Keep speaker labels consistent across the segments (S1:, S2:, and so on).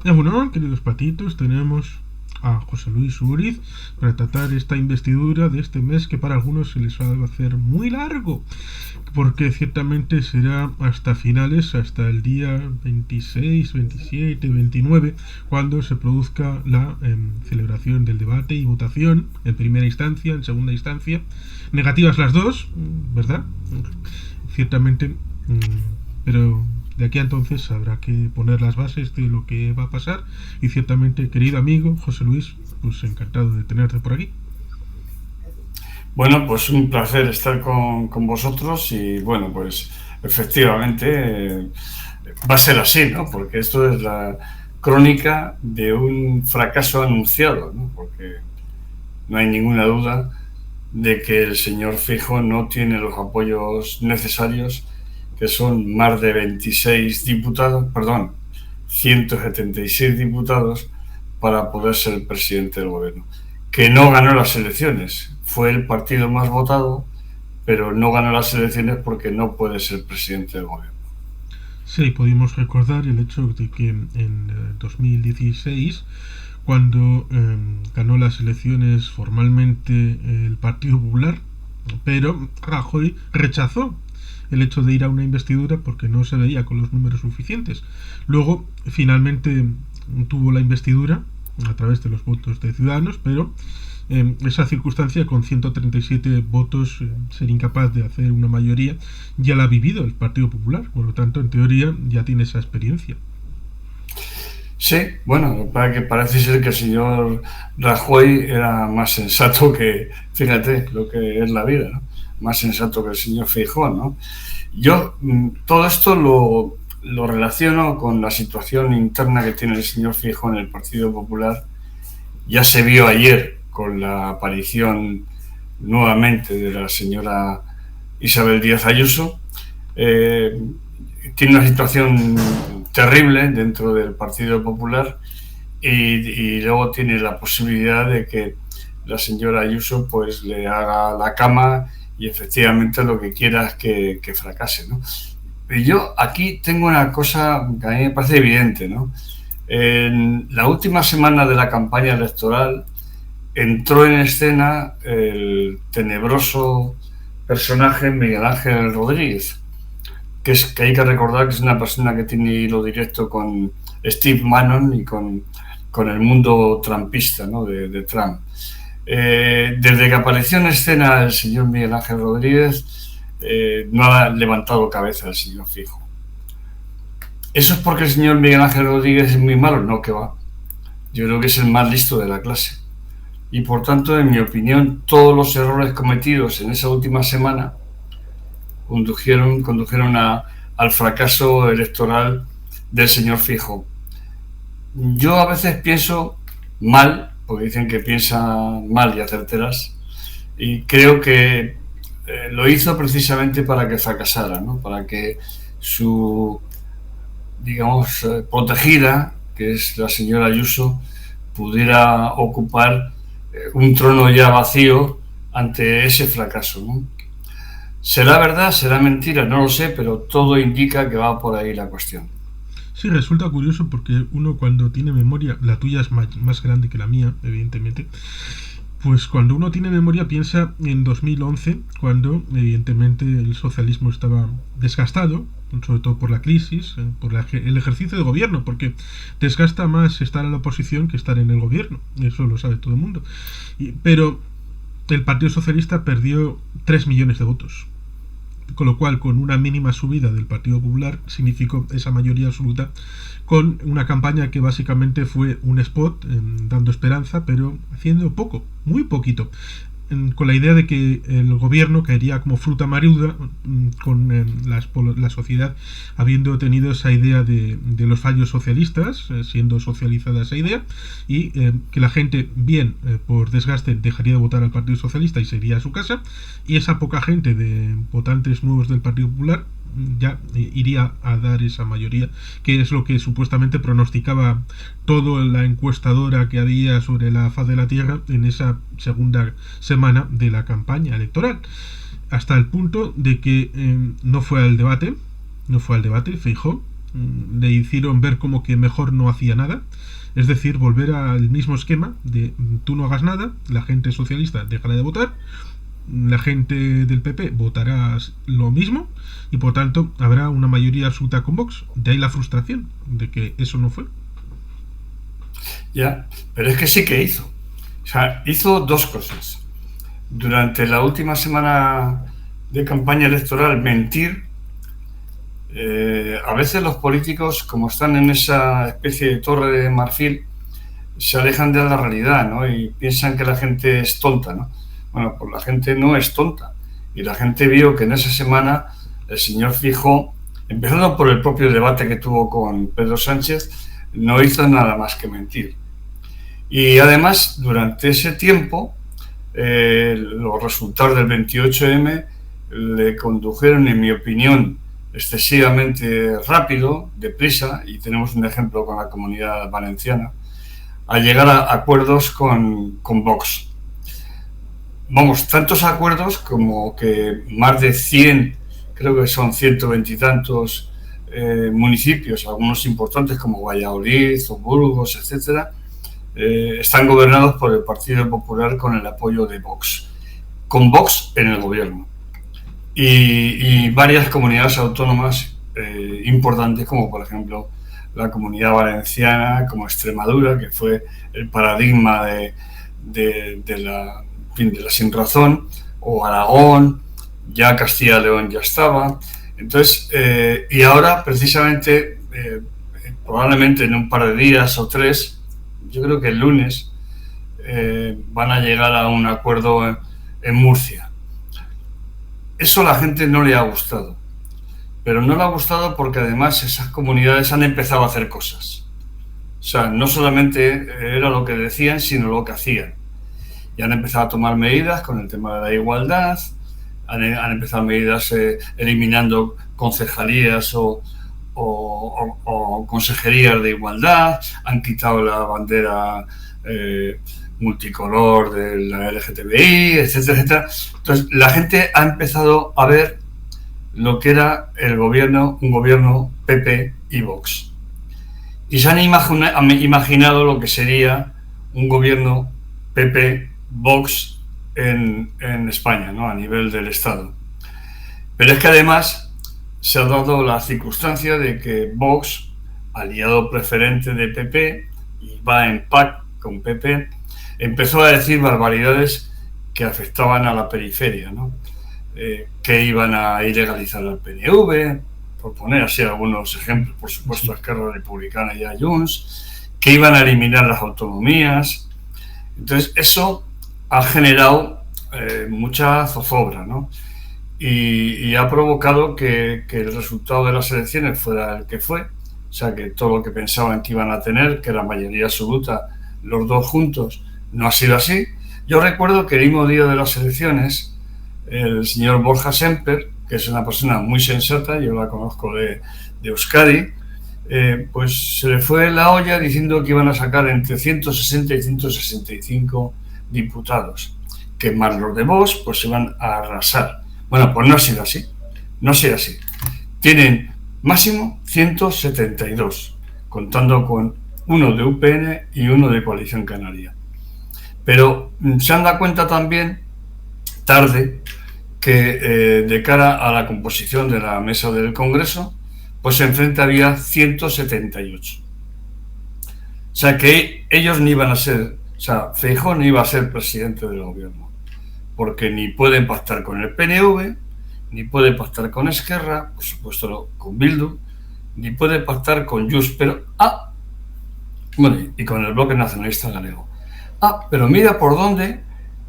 S1: Bueno, queridos patitos, tenemos a José Luis Uriz para tratar esta investidura de este mes que para algunos se les va a hacer muy largo, porque ciertamente será hasta finales, hasta el día 26, 27, 29, cuando se produzca la celebración del debate y votación en primera instancia, en segunda instancia. Negativas las dos, ¿verdad? Ciertamente, pero de aquí a entonces habrá que poner las bases de lo que va a pasar y ciertamente, querido amigo José Luis, pues encantado de tenerte por aquí.
S2: Bueno, pues un placer estar con vosotros y bueno, pues efectivamente va a ser así, ¿no? Porque esto es la crónica de un fracaso anunciado, ¿no? Porque no hay ninguna duda de que el señor Feijóo no tiene los apoyos necesarios, que son más de 26 diputados, perdón, 176 diputados para poder ser presidente del gobierno. Que no ganó las elecciones, fue el partido más votado, pero no ganó las elecciones porque no puede ser presidente del gobierno.
S1: Sí, pudimos recordar el hecho de que en 2016, cuando ganó las elecciones formalmente el Partido Popular, pero Rajoy rechazó el hecho de ir a una investidura porque no se veía con los números suficientes. Luego, finalmente tuvo la investidura a través de los votos de Ciudadanos, pero esa circunstancia con 137 votos ser incapaz de hacer una mayoría ya la ha vivido el Partido Popular, por lo tanto en teoría ya tiene esa experiencia.
S2: Sí, bueno, para que parece ser que el señor Rajoy era más sensato que, fíjate, lo que es la vida, ¿no? Más sensato que el señor Feijóo, ¿no? Yo todo esto lo relaciono con la situación interna que tiene el señor Feijóo en el Partido Popular. Ya se vio ayer con la aparición nuevamente de la señora Isabel Díaz Ayuso. Eh, Tiene una situación terrible dentro del Partido Popular y luego tiene la posibilidad de que la señora Ayuso pues le haga la cama y efectivamente lo que quiera es que fracase, ¿no? Y yo aquí tengo una cosa que a mí me parece evidente, ¿no? En la última semana de la campaña electoral entró en escena el tenebroso personaje Miguel Ángel Rodríguez, que hay que recordar que es una persona que tiene hilo directo con Steve Bannon y con el mundo trumpista, ¿no? de Trump. Desde que apareció en escena el señor Miguel Ángel Rodríguez, no ha levantado cabeza el señor Feijóo. ¿Eso es porque el señor Miguel Ángel Rodríguez es muy malo? No, que va. Yo creo que es el más listo de la clase. Y por tanto, en mi opinión, todos los errores cometidos en esa última semana condujeron al fracaso electoral del señor Feijóo. Yo a veces pienso mal, porque dicen que piensa mal y acerteras, y creo que lo hizo precisamente para que fracasara, ¿no? Para que su, digamos, protegida, que es la señora Ayuso, pudiera ocupar un trono ya vacío ante ese fracaso, ¿no? ¿Será verdad? ¿Será mentira? No lo sé, pero todo indica que va por ahí la cuestión.
S1: Sí, resulta curioso porque uno cuando tiene memoria, la tuya es más grande que la mía, evidentemente, pues cuando uno tiene memoria piensa en 2011, cuando evidentemente el socialismo estaba desgastado, sobre todo por la crisis, por el ejercicio de gobierno, porque desgasta más estar en la oposición que estar en el gobierno, eso lo sabe todo el mundo. Pero el Partido Socialista perdió 3 millones de votos, con lo cual con una mínima subida del Partido Popular significó esa mayoría absoluta, con una campaña que básicamente fue un spot dando esperanza pero haciendo poco, muy poquito, con la idea de que el gobierno caería como fruta maruda, con la sociedad habiendo tenido esa idea de los fallos socialistas, siendo socializada esa idea, y que la gente, bien por desgaste, dejaría de votar al Partido Socialista y se iría a su casa, y esa poca gente de votantes nuevos del Partido Popular ya iría a dar esa mayoría, que es lo que supuestamente pronosticaba toda la encuestadora que había sobre la faz de la Tierra en esa segunda semana de la campaña electoral, hasta el punto de que no fue al debate Feijóo, le hicieron ver como que mejor no hacía nada. Es decir, volver al mismo esquema de tú no hagas nada, la gente socialista dejará de votar, la gente del PP votará lo mismo y por tanto habrá una mayoría absoluta con Vox. De ahí la frustración de que eso no fue.
S2: Ya, pero es que sí que hizo. O sea, hizo dos cosas. Durante la última semana de campaña electoral, mentir. A veces los políticos, como están en esa especie de torre de marfil, se alejan de la realidad, ¿no? Y piensan que la gente es tonta, ¿no? Bueno, pues la gente no es tonta. Y la gente vio que en esa semana el señor Feijóo, empezando por el propio debate que tuvo con Pedro Sánchez, no hizo nada más que mentir. Y además, durante ese tiempo, los resultados del 28M le condujeron, en mi opinión, excesivamente rápido, deprisa, y tenemos un ejemplo con la Comunidad Valenciana, a llegar a acuerdos con Vox. Vamos, tantos acuerdos como que más de 100, creo que son 120 y tantos municipios, algunos importantes como Valladolid o Burgos, etcétera, están gobernados por el Partido Popular con el apoyo de Vox, con Vox en el gobierno. Y varias comunidades autónomas importantes, como por ejemplo la Comunidad Valenciana, como Extremadura, que fue el paradigma de la sinrazón, o Aragón, ya Castilla y León ya estaba. Entonces, y ahora precisamente, probablemente en un par de días o tres, yo creo que el lunes, van a llegar a un acuerdo en Murcia. Eso a la gente no le ha gustado, pero no le ha gustado porque además esas comunidades han empezado a hacer cosas. O sea, no solamente era lo que decían, sino lo que hacían. Y han empezado a tomar medidas con el tema de la igualdad, han empezado medidas eliminando concejalías o consejerías de igualdad, han quitado la bandera multicolor de la LGTBI, etcétera, etcétera. Entonces, la gente ha empezado a ver lo que era el gobierno, un gobierno PP y Vox. Y se han imaginado lo que sería un gobierno PP-Vox en España, ¿no? A nivel del Estado. Pero es que además se ha dado la circunstancia de que Vox, aliado preferente de PP, y va en pacto con PP, empezó a decir barbaridades que afectaban a la periferia, ¿no? Que iban a ilegalizar al PNV, por poner así algunos ejemplos, por supuesto a Esquerra Republicana y a Junts, que iban a eliminar las autonomías. Entonces eso ha generado mucha zozobra, ¿no? Y ha provocado que el resultado de las elecciones fuera el que fue, o sea, que todo lo que pensaban que iban a tener, que la mayoría absoluta, los dos juntos, no ha sido así. Yo recuerdo que el mismo día de las elecciones, el señor Borja Semper, que es una persona muy sensata, yo la conozco de Euskadi, pues se le fue la olla diciendo que iban a sacar entre 160 y 165 diputados, que más los de Vox pues se van a arrasar. Bueno, pues no ha sido así, no ha sido así. Tienen máximo 172, contando con uno de UPN y uno de Coalición Canaria. Pero se han dado cuenta también, tarde, que de cara a la composición de la mesa del Congreso, pues enfrente había 178. O sea que ellos ni iban a ser, o sea, Feijóo no iba a ser presidente del gobierno, porque ni pueden pactar con el PNV, ni puede pactar con Esquerra, por supuesto con Bildu, ni puede pactar con Junts, pero bueno, y con el Bloque Nacionalista Galego. Pero mira por dónde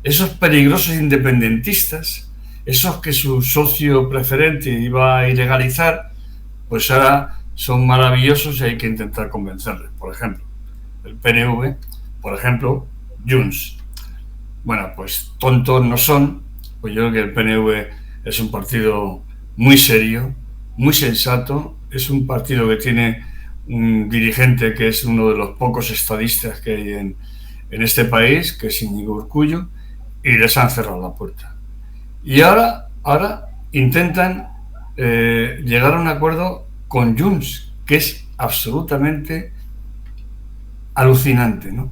S2: esos peligrosos independentistas, esos que su socio preferente iba a ilegalizar, pues ahora son maravillosos y hay que intentar convencerles. Por ejemplo, el PNV, por ejemplo, Junts. Bueno, pues tontos no son, pues yo creo que el PNV es un partido muy serio, muy sensato, es un partido que tiene un dirigente que es uno de los pocos estadistas que hay en este país, que es Íñigo Urkullu, y les han cerrado la puerta. Y ahora intentan llegar a un acuerdo con Junts, que es absolutamente alucinante, ¿no?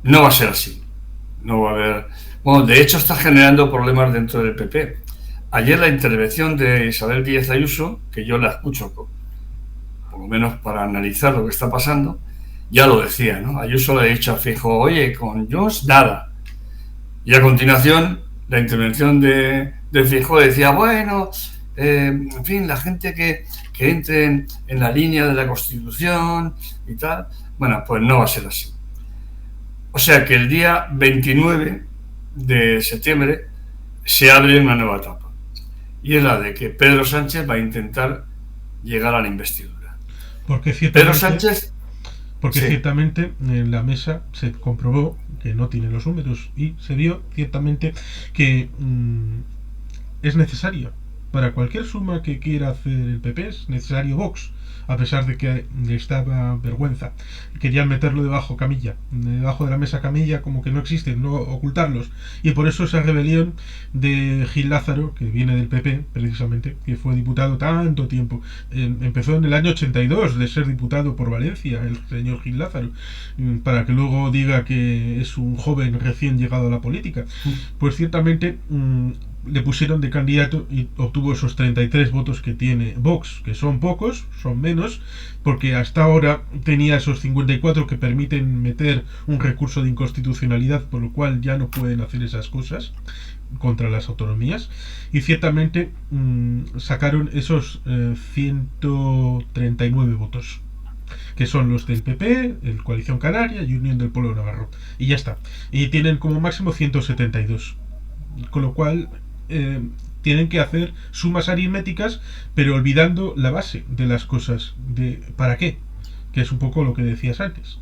S2: No va a ser así. No va a haber... Bueno, de hecho está generando problemas dentro del PP. Ayer la intervención de Isabel Díaz Ayuso, que yo la escucho, por lo menos para analizar lo que está pasando, ya lo decía, ¿no? Ayuso le ha dicho a Feijóo, oye, con Junts nada. Y a continuación, la intervención de Feijóo decía, bueno, en fin, la gente que entre en la línea de la Constitución y tal, bueno, pues no va a ser así. O sea que el día 29 de septiembre se abre una nueva etapa. Y es la de que Pedro Sánchez va a intentar llegar a la investidura.
S1: Porque
S2: Pedro Sánchez...
S1: ciertamente en la mesa se comprobó que no tiene los números y se vio ciertamente que es necesario. Para cualquier suma que quiera hacer el PP es necesario Vox, a pesar de que les daba vergüenza. Querían meterlo debajo de la mesa camilla, como que no existen, no ocultarlos. Y por eso esa rebelión de Gil Lázaro, que viene del PP, precisamente, que fue diputado tanto tiempo. Empezó en el año 82 de ser diputado por Valencia, el señor Gil Lázaro, para que luego diga que es un joven recién llegado a la política. Pues ciertamente... le pusieron de candidato y obtuvo esos 33 votos que tiene Vox, que son pocos, son menos, porque hasta ahora tenía esos 54 que permiten meter un recurso de inconstitucionalidad, por lo cual ya no pueden hacer esas cosas contra las autonomías, y ciertamente sacaron esos 139 votos, que son los del PP, el Coalición Canaria y Unión del Pueblo Navarro, y ya está, y tienen como máximo 172, con lo cual tienen que hacer sumas aritméticas, pero olvidando la base de las cosas, de ¿para qué? Que es un poco lo que decías antes.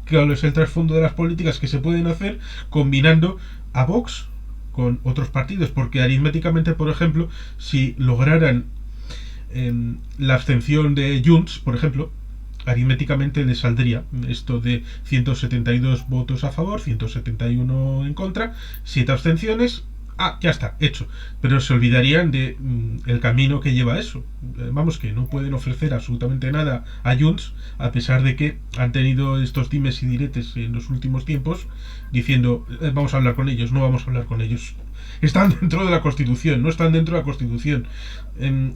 S1: Claro, es el trasfondo de las políticas que se pueden hacer combinando a Vox con otros partidos, porque aritméticamente, por ejemplo, si lograran la abstención de Junts, por ejemplo, aritméticamente le saldría esto de 172 votos a favor, 171 en contra, 7 abstenciones. Ya está, hecho. Pero se olvidarían de el camino que lleva eso. Vamos, que no pueden ofrecer absolutamente nada a Junts, a pesar de que han tenido estos dimes y diretes en los últimos tiempos, diciendo, vamos a hablar con ellos, no vamos a hablar con ellos. Están dentro de la Constitución, no están dentro de la Constitución.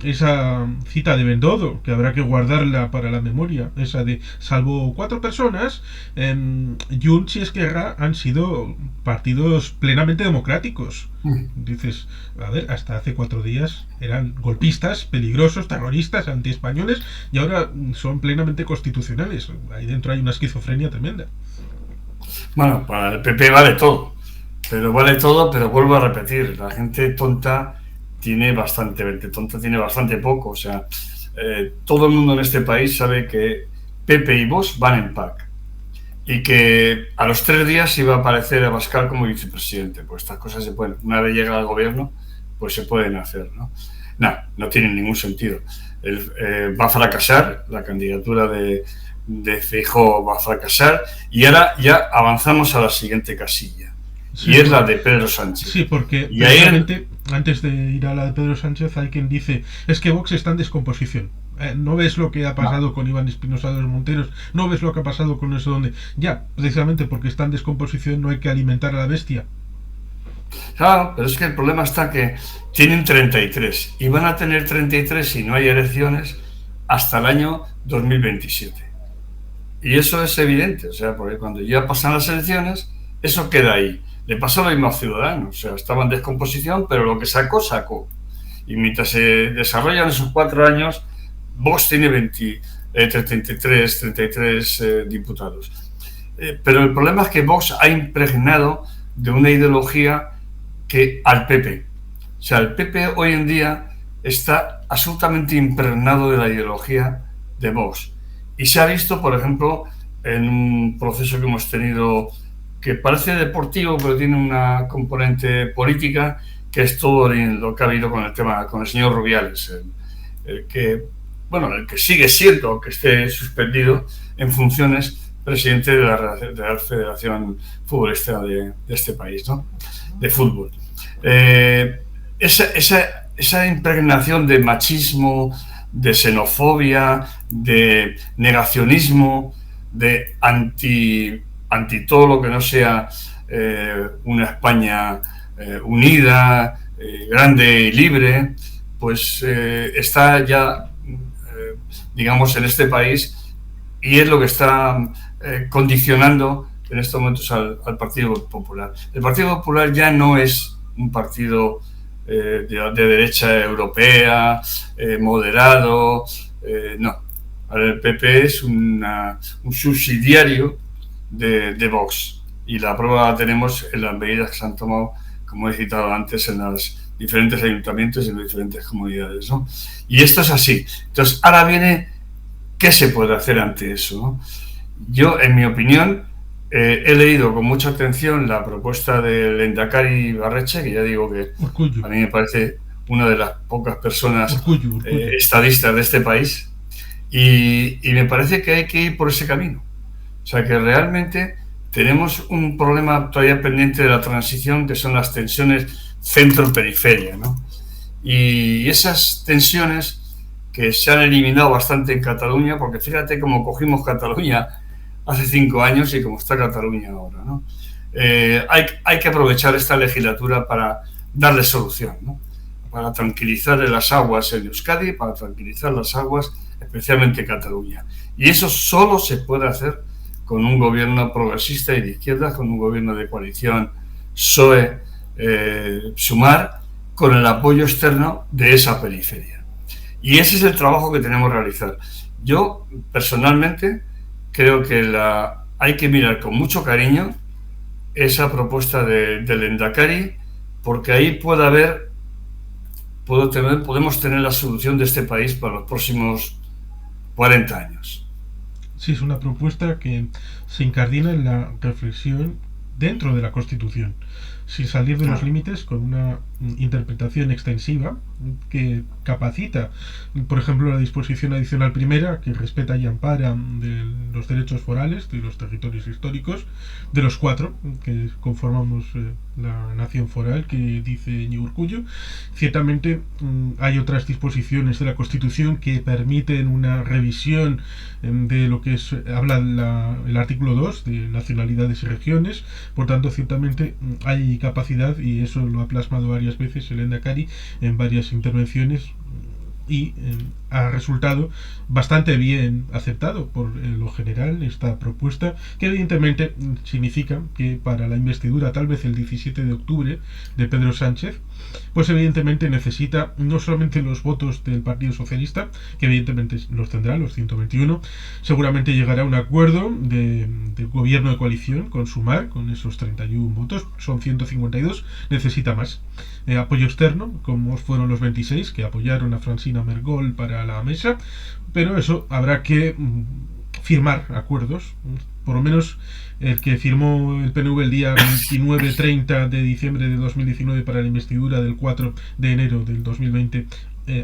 S1: Esa cita de Bendodo, que habrá que guardarla para la memoria, esa de, salvo 4 personas, Junts y Esquerra han sido partidos plenamente democráticos. Dices, a ver, hasta hace 4 días eran golpistas, peligrosos, terroristas, antiespañoles, y ahora son plenamente constitucionales. Ahí dentro hay una esquizofrenia tremenda.
S2: Bueno, para el PP vale todo, pero vuelvo a repetir, la gente tonta tiene bastante poco, o sea, todo el mundo en este país sabe que PP y Vox van en pack, y que a los 3 días iba a aparecer Abascal como vicepresidente. Pues estas cosas se pueden, una vez llega al gobierno, pues se pueden hacer, ¿no? No tienen ningún sentido. Va a fracasar, la candidatura de Feijóo va a fracasar, y ahora ya avanzamos a la siguiente casilla, sí, y es la de Pedro Sánchez.
S1: Sí, porque y precisamente antes de ir a la de Pedro Sánchez hay quien dice, es que Vox está en descomposición. No ves lo que ha pasado con Iván Espinosa de los Monteros, no ves lo que ha pasado con eso donde... Ya, precisamente porque está en descomposición no hay que alimentar a la bestia.
S2: Claro, pero es que el problema está que tienen 33 y van a tener 33 si no hay elecciones hasta el año 2027. Y eso es evidente, o sea, porque cuando ya pasan las elecciones, eso queda ahí. Le pasó lo mismo a Ciudadanos, o sea, estaba en descomposición, pero lo que sacó. Y mientras se desarrollan esos 4 años, Vox tiene 33 diputados. Pero el problema es que Vox ha impregnado de una ideología que al PP. O sea, el PP hoy en día está absolutamente impregnado de la ideología de Vox. Y se ha visto, por ejemplo, en un proceso que hemos tenido que parece deportivo, pero tiene una componente política, que es todo lo que ha habido con el tema, con el señor Rubiales, el que sigue siendo, aunque esté suspendido en funciones, presidente de la Federación Futbolística de este país, ¿no? De fútbol. Esa impregnación de machismo, de xenofobia, de negacionismo, de anti todo lo que no sea una España unida, grande y libre, pues está ya, digamos, en este país, y es lo que está condicionando en estos momentos al Partido Popular. El Partido Popular ya no es un partido de derecha europea, moderado, no. El PP es un subsidiario de Vox, y la prueba la tenemos en las medidas que se han tomado, como he citado antes, en los diferentes ayuntamientos y en las diferentes comunidades, ¿no? Y esto es así. Entonces, ahora viene, ¿qué se puede hacer ante eso, ¿no? Yo, en mi opinión, he leído con mucha atención la propuesta del Lehendakari Ibarretxe, que ya digo que
S1: Urkullu.
S2: a mí me parece una de las pocas personas
S1: Urkullu.
S2: estadistas de este país, y me parece que hay que ir por ese camino. O sea, que realmente tenemos un problema todavía pendiente de la transición, que son las tensiones centro-periferia, ¿no? Y esas tensiones que se han eliminado bastante en Cataluña, porque fíjate cómo cogimos Cataluña hace 5 años y cómo está Cataluña ahora, ¿no? Hay que aprovechar esta legislatura para darle solución, ¿no? Para tranquilizar las aguas en Euskadi, para tranquilizar las aguas, especialmente Cataluña. Y eso solo se puede hacer con un gobierno progresista y de izquierda, con un gobierno de coalición PSOE-Sumar, con el apoyo externo de esa periferia. Y ese es el trabajo que tenemos que realizar. Yo, personalmente, creo que hay que mirar con mucho cariño esa propuesta del Lehendakari, porque ahí podemos tener la solución de este país para los próximos 40 años.
S1: Sí, es una propuesta que se incardina en la reflexión dentro de la Constitución, sin salir de los límites, con una interpretación extensiva que capacita, por ejemplo, la disposición adicional primera, que respeta y ampara de los derechos forales de los territorios históricos, de los 4 que conformamos la nación foral, que dice Iñigo Urkullu. Ciertamente hay otras disposiciones de la Constitución que permiten una revisión de lo que habla el artículo 2 de nacionalidades y regiones. Por tanto, ciertamente hay capacidad, y eso lo ha plasmado varias veces el Lehendakari en varias intervenciones, y ha resultado bastante bien aceptado por lo general esta propuesta, que evidentemente significa que para la investidura, tal vez el 17 de octubre, de Pedro Sánchez, pues evidentemente necesita no solamente los votos del Partido Socialista, que evidentemente los tendrá, los 121, seguramente llegará a un acuerdo del gobierno de coalición con Sumar, con esos 31 votos, son 152, necesita más. Apoyo externo, como fueron los 26 que apoyaron a Francina Mergol para la mesa, pero eso habrá que firmar acuerdos, por lo menos el que firmó el PNV el día 29-30 de diciembre de 2019 para la investidura del 4 de enero del 2020,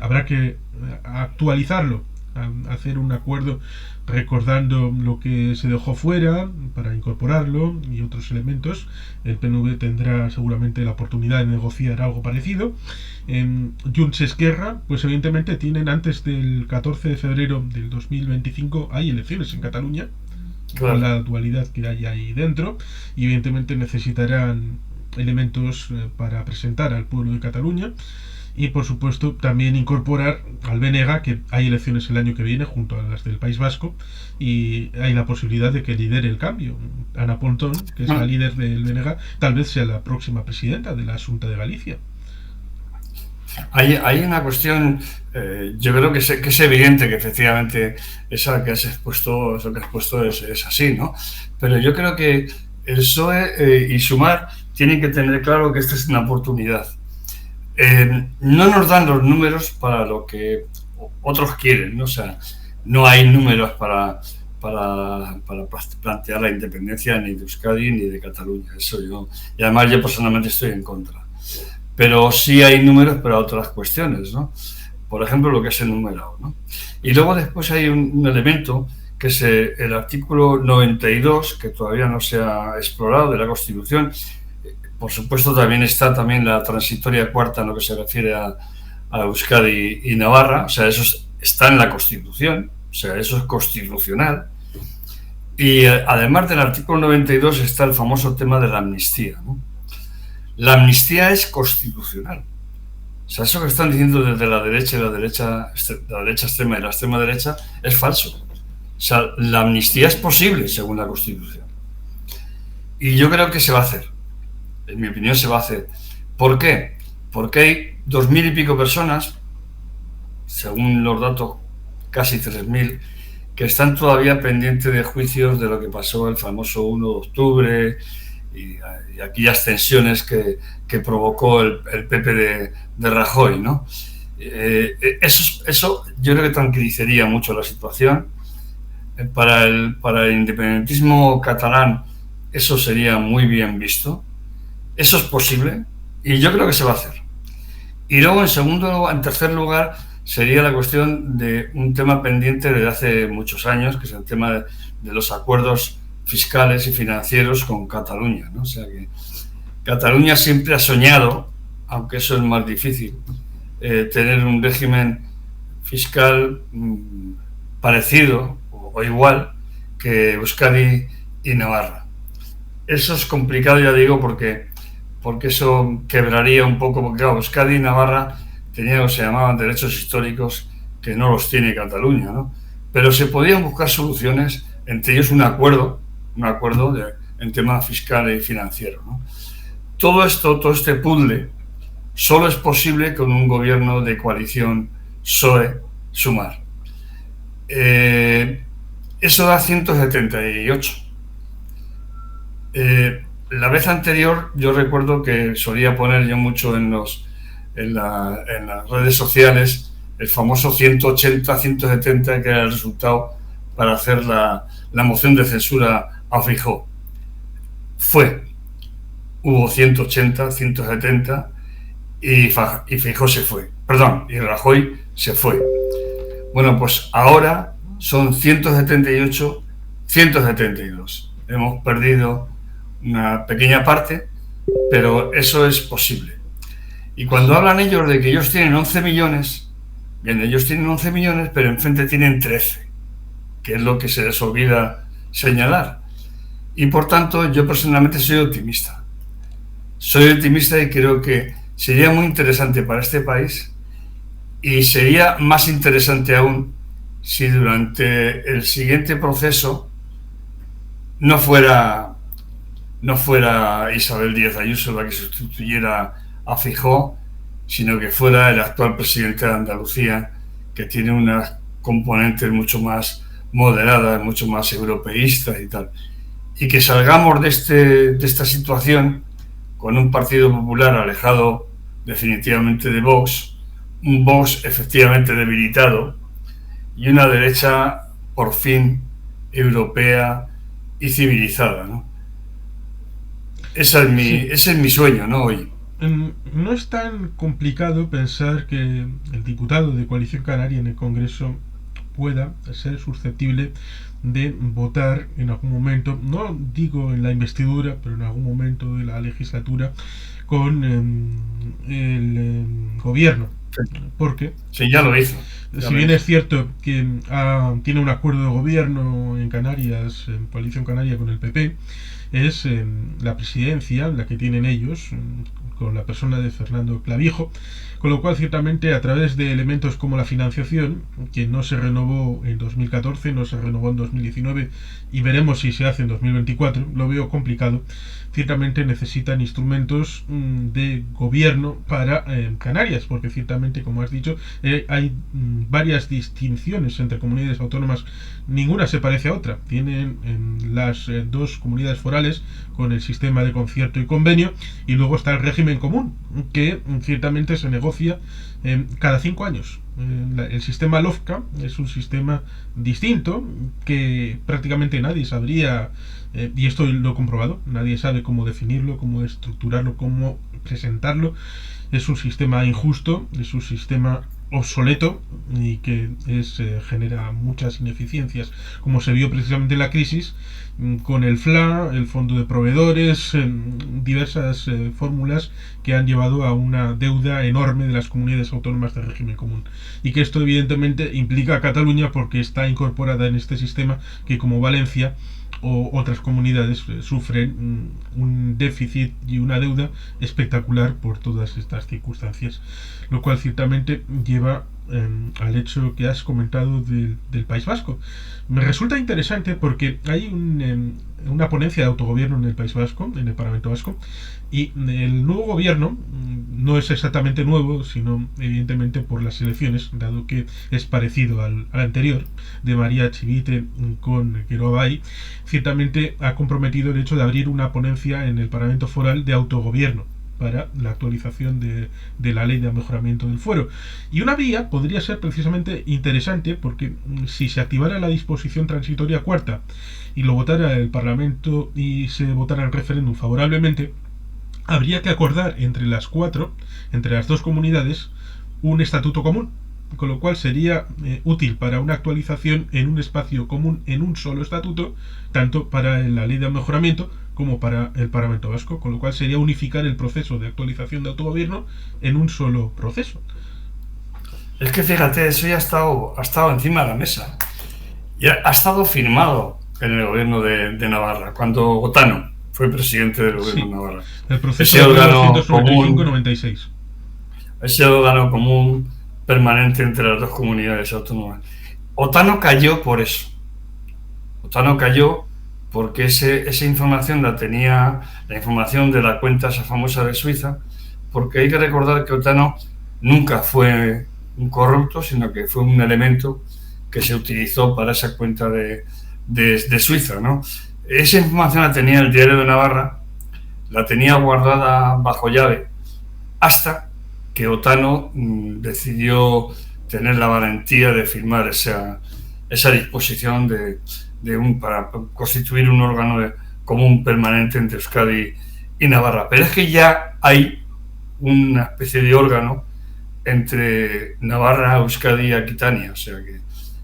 S1: habrá que actualizarlo, hacer un acuerdo recordando lo que se dejó fuera para incorporarlo y otros elementos. El PNV tendrá seguramente la oportunidad de negociar algo parecido. Junts Esquerra, pues evidentemente tienen, antes del 14 de febrero del 2025 hay elecciones en Cataluña, claro, con la dualidad que hay ahí dentro, y evidentemente necesitarán elementos para presentar al pueblo de Cataluña. Y por supuesto también incorporar al BNG, que hay elecciones el año que viene junto a las del País Vasco, y hay la posibilidad de que lidere el cambio. Ana Pontón, que es la líder del BNG, tal vez sea la próxima presidenta de la Xunta de Galicia.
S2: Hay una cuestión, yo creo que es evidente que efectivamente eso que has expuesto es así, ¿no? Pero yo creo que el PSOE y Sumar tienen que tener claro que esta es una oportunidad. No nos dan los números para lo que otros quieren, ¿no? O sea, no hay números para plantear la independencia ni de Euskadi ni de Cataluña. Eso y además yo personalmente estoy en contra. Pero sí hay números para otras cuestiones, ¿no? Por ejemplo, lo que es enumerado, ¿no? Y luego después hay un elemento que es el artículo 92, que todavía no se ha explorado, de la Constitución. Por supuesto, también está la transitoria cuarta en lo que se refiere a Euskadi y Navarra. O sea, eso está en la Constitución, o sea, eso es constitucional. Y además del artículo 92 está el famoso tema de la amnistía, ¿no? La amnistía es constitucional. O sea, eso que están diciendo desde la derecha y la derecha extrema y la extrema derecha es falso. O sea, la amnistía es posible según la Constitución. Y yo creo que se va a hacer. En mi opinión se va a hacer. ¿Por qué? Porque hay 2.000 y pico personas, según los datos, casi 3.000, que están todavía pendientes de juicios de lo que pasó el famoso 1 de octubre y aquellas tensiones que provocó el PP de Rajoy, ¿no? Eso yo creo que tranquilizaría mucho la situación. Para el independentismo catalán eso sería muy bien visto. Eso es posible y yo creo que se va a hacer. Y luego, en tercer lugar, sería la cuestión de un tema pendiente desde hace muchos años, que es el tema de los acuerdos fiscales y financieros con Cataluña, ¿no? O sea que Cataluña siempre ha soñado, aunque eso es más difícil, tener un régimen fiscal parecido o igual que Euskadi y Navarra. Eso es complicado, ya digo, porque eso quebraría un poco, porque claro, Euskadi y Navarra tenían lo que se llamaban derechos históricos que no los tiene Cataluña, ¿no? Pero se podían buscar soluciones, entre ellos un acuerdo en tema fiscal y financiero, ¿no? Todo este puzzle solo es posible con un gobierno de coalición PSOE-Sumar. Eso da 178. La vez anterior yo recuerdo que solía poner yo mucho en las redes sociales el famoso 180-170, que era el resultado para hacer la moción de censura a Feijóo. Hubo 180, 170 y Feijóo se fue. Perdón, y Rajoy se fue. Bueno, pues ahora son 178, 172. Hemos perdido una pequeña parte, pero eso es posible. Y cuando hablan ellos de que ellos tienen 11 millones, bien, ellos tienen 11 millones, pero enfrente tienen 13, que es lo que se les olvida señalar. Y por tanto, yo personalmente soy optimista. Soy optimista y creo que sería muy interesante para este país, y sería más interesante aún si durante el siguiente proceso no fuera Isabel Díaz Ayuso la que sustituyera a Feijóo, sino que fuera el actual presidente de Andalucía, que tiene unas componentes mucho más moderadas, mucho más europeístas y tal. Y que salgamos de esta situación con un Partido Popular alejado definitivamente de Vox, un Vox efectivamente debilitado y una derecha por fin europea y civilizada, ¿no? Ese es mi sueño, ¿no? Hoy.
S1: No es tan complicado pensar que el diputado de Coalición Canaria en el Congreso pueda ser susceptible de votar en algún momento, no digo en la investidura, pero en algún momento de la legislatura, con el gobierno. Porque
S2: sí, ya lo hizo.
S1: Si bien es cierto que tiene un acuerdo de gobierno en Canarias, en Coalición Canaria con el PP, es la presidencia la que tienen ellos, con la persona de Fernando Clavijo, con lo cual ciertamente a través de elementos como la financiación, que no se renovó en 2014, no se renovó en 2019 y veremos si se hace en 2024, lo veo complicado. Ciertamente necesitan instrumentos de gobierno para Canarias, porque ciertamente, como has dicho, hay varias distinciones entre comunidades autónomas, ninguna se parece a otra. Tienen las dos comunidades forales con el sistema de concierto y convenio, y luego está el régimen común, que ciertamente se negocia cada 5 años. El sistema LOFCA es un sistema distinto que prácticamente nadie sabría, y esto lo he comprobado, nadie sabe cómo definirlo, cómo estructurarlo, cómo presentarlo. Es un sistema injusto, es un sistema obsoleto y que genera muchas ineficiencias, como se vio precisamente en la crisis con el FLA, el fondo de proveedores, diversas fórmulas que han llevado a una deuda enorme de las comunidades autónomas de régimen común. Y que esto evidentemente implica a Cataluña porque está incorporada en este sistema que, como Valencia o otras comunidades, sufren un déficit y una deuda espectacular por todas estas circunstancias, lo cual ciertamente lleva al hecho que has comentado del País Vasco. Me resulta interesante porque hay una ponencia de autogobierno en el País Vasco, en el Parlamento Vasco, y el nuevo gobierno no es exactamente nuevo, sino evidentemente por las elecciones, dado que es parecido al anterior, de María Chivite con Geroa, ciertamente ha comprometido el hecho de abrir una ponencia en el Parlamento Foral de autogobierno para la actualización de la ley de mejoramiento del fuero. Y una vía podría ser precisamente interesante porque si se activara la disposición transitoria cuarta y lo votara el Parlamento y se votara el referéndum favorablemente, habría que acordar entre las dos comunidades, un estatuto común, con lo cual sería útil para una actualización en un espacio común, en un solo estatuto, tanto para la ley de mejoramiento como para el Parlamento Vasco, con lo cual sería unificar el proceso de actualización de autogobierno en un solo proceso.
S2: Es que fíjate, eso ya ha estado encima de la mesa. Ya ha estado firmado en el gobierno de Navarra, cuando Otano fue presidente del gobierno de Navarra.
S1: El proceso de 1995-96.
S2: Ese órgano común permanente entre las dos comunidades autónomas. Otano cayó por eso. Otano cayó porque esa información la tenía, la información de la cuenta esa famosa de Suiza, porque hay que recordar que Otano nunca fue un corrupto, sino que fue un elemento que se utilizó para esa cuenta de Suiza, ¿no? Esa información la tenía el Diario de Navarra, la tenía guardada bajo llave, hasta que Otano decidió tener la valentía de firmar esa disposición para constituir un órgano común permanente entre Euskadi y Navarra. Pero es que ya hay una especie de órgano entre Navarra, Euskadi y Aquitania, o sea que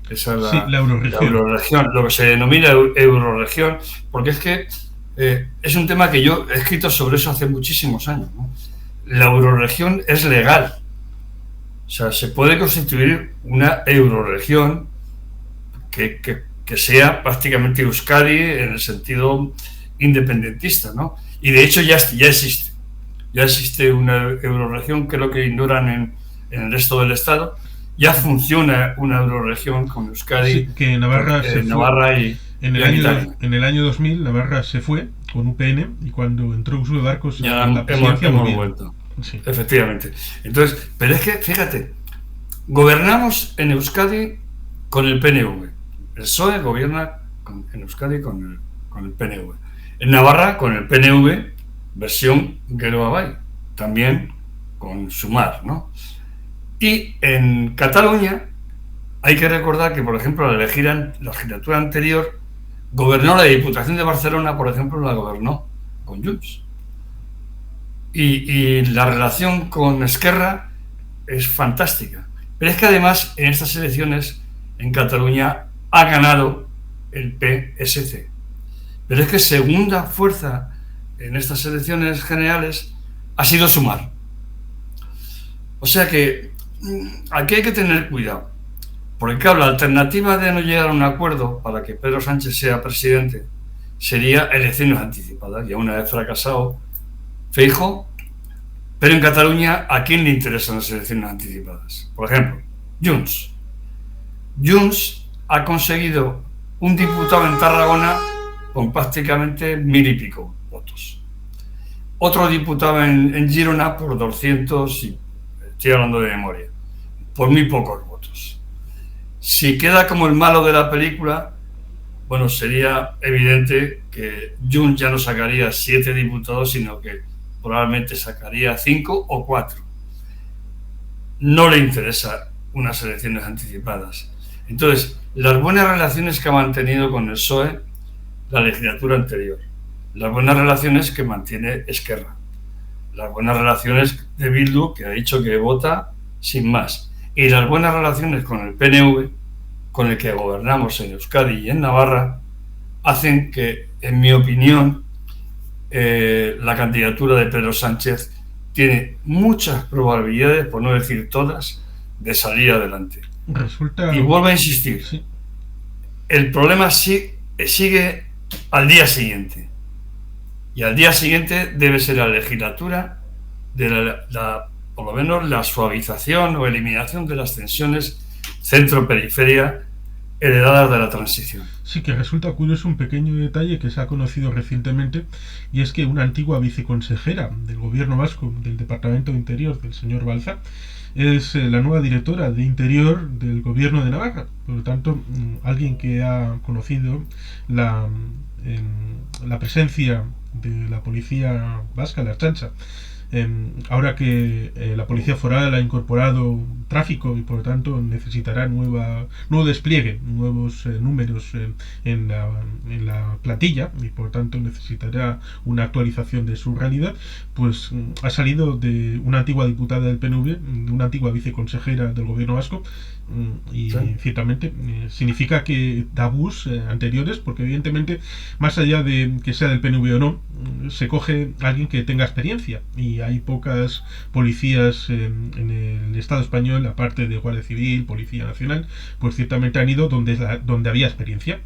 S2: esa es
S1: la Euroregión,
S2: lo que se denomina Euroregión, porque es que es un tema que yo he escrito sobre eso hace muchísimos años, ¿no? La Euroregión es legal, o sea, se puede constituir una Euroregión que sea prácticamente Euskadi en el sentido independentista, ¿no? Y de hecho ya existe una Euroregión, que es lo que ignoran en el resto del Estado. Ya funciona una Euroregión con Euskadi,
S1: sí, que Navarra
S2: y
S1: en el año 2000 Navarra se fue con UPN y cuando entró Uso de Barcos
S2: ya la presidencia hemos vuelto. Sí. Efectivamente. Entonces, pero es que, fíjate, gobernamos en Euskadi con el PNV. El PSOE gobierna en Euskadi con el PNV. En Navarra con el PNV, versión Geroa, también con Sumar, ¿no? Y en Cataluña hay que recordar que, por ejemplo, la legislatura anterior gobernó la Diputación de Barcelona, por ejemplo, la gobernó con Junts. Y la relación con Esquerra es fantástica. Pero es que además en estas elecciones en Cataluña ha ganado el PSC. Pero es que segunda fuerza en estas elecciones generales ha sido Sumar. O sea que aquí hay que tener cuidado, porque claro, la alternativa de no llegar a un acuerdo para que Pedro Sánchez sea presidente sería elecciones anticipadas, ya una vez fracasado Feijóo. Pero en Cataluña, ¿a quién le interesan las elecciones anticipadas? Por ejemplo, Junts. Junts ha conseguido un diputado en Tarragona con prácticamente 1000 y pico votos. Otro diputado en Girona por 200, y estoy hablando de memoria, por muy pocos votos. Si queda como el malo de la película, bueno, sería evidente que Junts ya no sacaría 7 diputados, sino que probablemente sacaría 5 o 4. No le interesa unas elecciones anticipadas. Entonces, las buenas relaciones que ha mantenido con el PSOE la legislatura anterior, las buenas relaciones que mantiene Esquerra, las buenas relaciones de Bildu, que ha dicho que vota sin más, y las buenas relaciones con el PNV, con el que gobernamos en Euskadi y en Navarra, hacen que, en mi opinión, la candidatura de Pedro Sánchez tiene muchas probabilidades, por no decir todas, de salir adelante.
S1: Resulta...
S2: Y vuelvo a insistir,
S1: sí.
S2: El problema sigue al día siguiente. Y al día siguiente debe ser la legislatura de por lo menos la suavización o eliminación de las tensiones centro-periferia heredadas de la transición.
S1: Sí, que resulta curioso un pequeño detalle que se ha conocido recientemente, y es que una antigua viceconsejera del gobierno vasco del Departamento de Interior, del señor Balza, es la nueva directora de Interior del gobierno de Navarra. Por lo tanto, alguien que ha conocido la presencia de la policía vasca, la Ertzaintza, ahora que la policía foral ha incorporado tráfico y por lo tanto necesitará nuevo despliegue, nuevos números en la plantilla, y por lo tanto necesitará una actualización de su realidad, pues ha salido de una antigua diputada del PNV, de una antigua viceconsejera del gobierno vasco, y sí, ciertamente significa que tabús anteriores, porque evidentemente más allá de que sea del PNV o no, se coge a alguien que tenga experiencia, y hay pocas policías en el Estado español, aparte de Guardia Civil, Policía Nacional, pues ciertamente han ido donde había experiencia.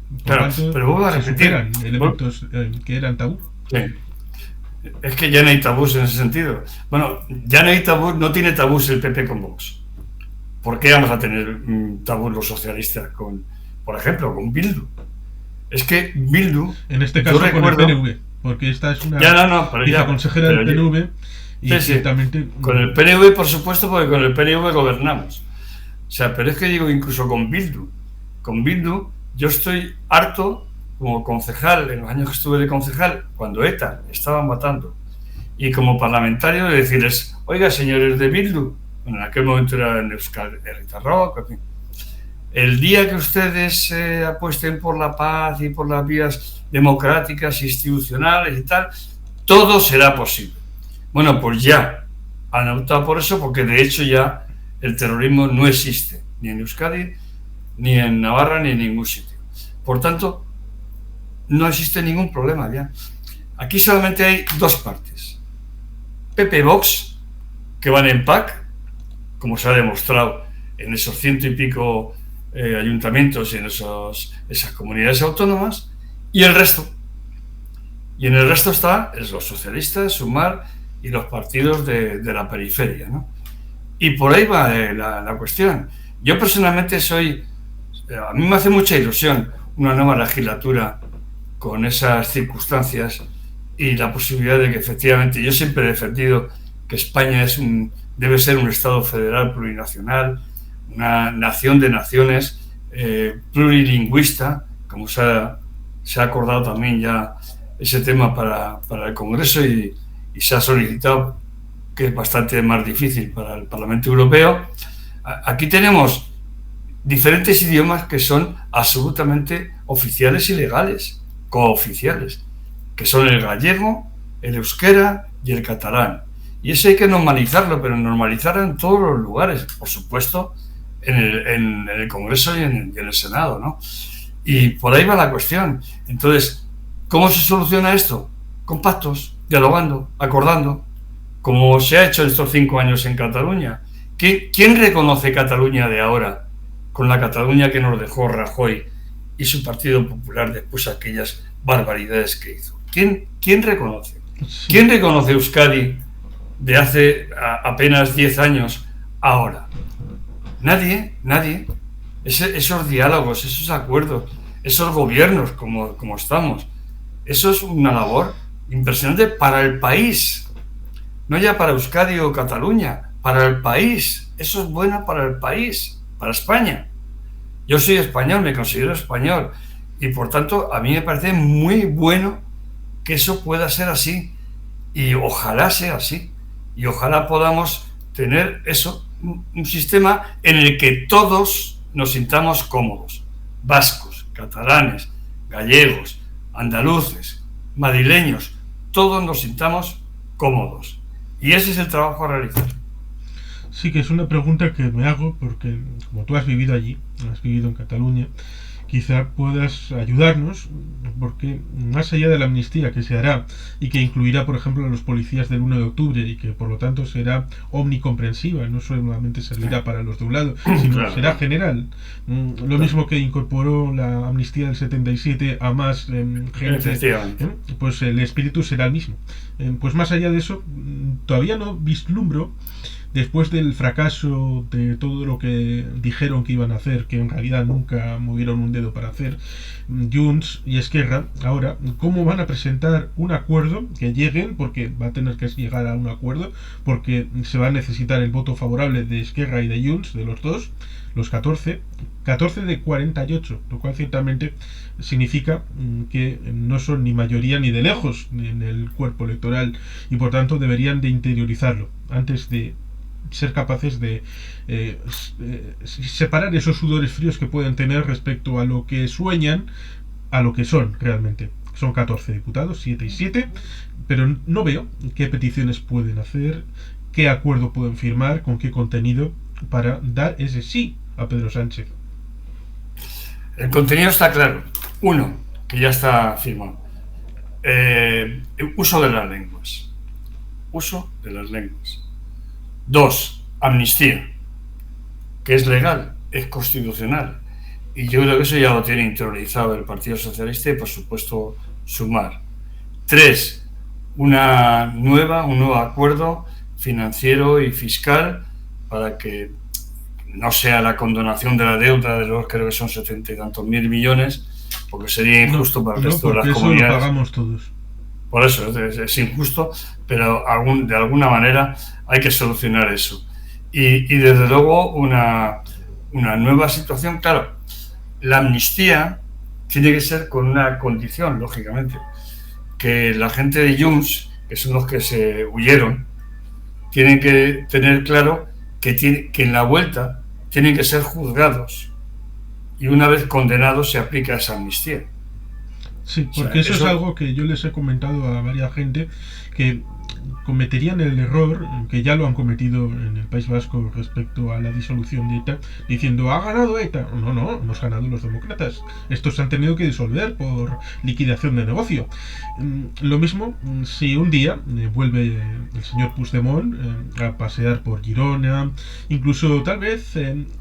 S1: Por
S2: claro,
S1: tanto,
S2: pero vuelvo a repetir,
S1: superan elementos que eran tabú.
S2: Sí. Es que ya no hay tabús en ese sentido. Bueno, ya no hay tabú, no tiene tabús el PP con Vox. ¿Por qué vamos a tener tabú los socialistas con, por ejemplo, con Bildu? Es que Bildu...
S1: En este caso con el PNV, porque esta es una viceconsejera del PNV, y
S2: sí,
S1: ciertamente...
S2: Con el PNV, por supuesto, porque con el PNV gobernamos. O sea, pero es que digo, incluso con Bildu, yo estoy harto, como concejal, en los años que estuve de concejal, cuando ETA estaba matando, y como parlamentario, de decirles, oiga, señores de Bildu, en aquel momento era en Euskal Herritarrok, en fin, el día que ustedes apuesten por la paz y por las vías democráticas, institucionales y tal, todo será posible. Bueno, pues ya han optado por eso, porque de hecho ya el terrorismo no existe, ni en Euskadi, ni en Navarra, ni en ningún sitio. Por tanto, no existe ningún problema ya. Aquí solamente hay dos partes. PP Vox, que van en PAC, como se ha demostrado en esos 100 y pico ayuntamientos y en esas comunidades autónomas, y el resto. Y en el resto están los socialistas, Sumar y los partidos de la periferia, ¿no? Y por ahí va la cuestión. Yo personalmente a mí me hace mucha ilusión una nueva legislatura con esas circunstancias y la posibilidad de que efectivamente, yo siempre he defendido que España debe ser un Estado federal plurinacional, una nación de naciones plurilingüista, como se ha acordado también ya ese tema para el Congreso y se ha solicitado, que es bastante más difícil para el Parlamento Europeo. Aquí tenemos diferentes idiomas que son absolutamente oficiales y legales, cooficiales, que son el gallego, el euskera y el catalán. Y eso hay que normalizarlo, pero normalizarlo en todos los lugares, por supuesto, en el Congreso y en el Senado, ¿no? Y por ahí va la cuestión. Entonces, ¿cómo se soluciona esto? Con pactos, dialogando, acordando, como se ha hecho estos 5 años en Cataluña. ¿Quién reconoce Cataluña de ahora con la Cataluña que nos dejó Rajoy y su Partido Popular después de aquellas barbaridades que hizo? ¿Quién reconoce? ¿Quién reconoce Euskadi de hace apenas 10 años ahora? Nadie. Esos diálogos, esos acuerdos, esos gobiernos como estamos, eso es una labor impresionante para el país, no ya para Euskadi o Cataluña, para el país. Eso es bueno para el país, para España. Yo soy español, me considero español, y por tanto a mí me parece muy bueno que eso pueda ser así, y ojalá sea así, y ojalá podamos tener eso, un sistema en el que todos nos sintamos cómodos, vascos, catalanes, gallegos, andaluces, madrileños, todos nos sintamos cómodos. Y ese es el trabajo a realizar.
S1: Sí que es una pregunta que me hago porque como tú has vivido allí, has vivido en Cataluña, quizá puedas ayudarnos porque más allá de la amnistía que se hará y que incluirá por ejemplo a los policías del 1 de octubre y que por lo tanto será omnicomprensiva, no solamente servirá para los de un lado, sino
S2: Claro,
S1: será general. Lo
S2: claro.
S1: mismo que incorporó la amnistía del 77 a más gente,
S2: Efectivamente.
S1: pues el espíritu será el mismo. Pues más allá de eso, todavía no vislumbro, después del fracaso de todo lo que dijeron que iban a hacer, que en realidad nunca movieron un dedo para hacer, Junts y Esquerra, ahora, cómo van a presentar un acuerdo que lleguen, porque va a tener que llegar a un acuerdo, porque se va a necesitar el voto favorable de Esquerra y de Junts, de los dos, los 14 de 48, lo cual ciertamente significa que no son ni mayoría ni de lejos en el cuerpo electoral y por tanto deberían de interiorizarlo antes de ser capaces de separar esos sudores fríos que pueden tener respecto a lo que sueñan, a lo que son realmente. Son 14 diputados, 7 y 7, pero no veo qué peticiones pueden hacer, qué acuerdo pueden firmar, con qué contenido para dar ese sí a Pedro Sánchez.
S2: El contenido está claro. Uno, que ya está firmado. Uso de las lenguas. Uso de las lenguas. Dos, amnistía, que es legal, es constitucional. Y yo creo que eso ya lo tiene interiorizado el Partido Socialista y, por supuesto, Sumar. Tres, un nuevo acuerdo financiero y fiscal para que no sea la condonación de la deuda de los, creo que son 70 y tantos mil millones, porque sería injusto para el resto de las
S1: eso lo
S2: comunidades.
S1: pagamos todos.
S2: Por eso es injusto, pero de alguna manera hay que solucionar eso. Y desde luego una nueva situación, claro, la amnistía tiene que ser con una condición, lógicamente, que la gente de Junts, que son los que se huyeron, tienen que tener claro que en la vuelta tienen que ser juzgados y una vez condenados se aplica esa amnistía.
S1: Sí,
S2: O sea,
S1: porque eso es algo que yo les he comentado a varias gente que cometerían el error, que ya lo han cometido en el País Vasco respecto a la disolución de ETA, diciendo, ha ganado ETA. No, no, hemos ganado los demócratas. Estos se han tenido que disolver por liquidación de negocio. Lo mismo si un día vuelve el señor Puigdemont a pasear por Girona, incluso tal vez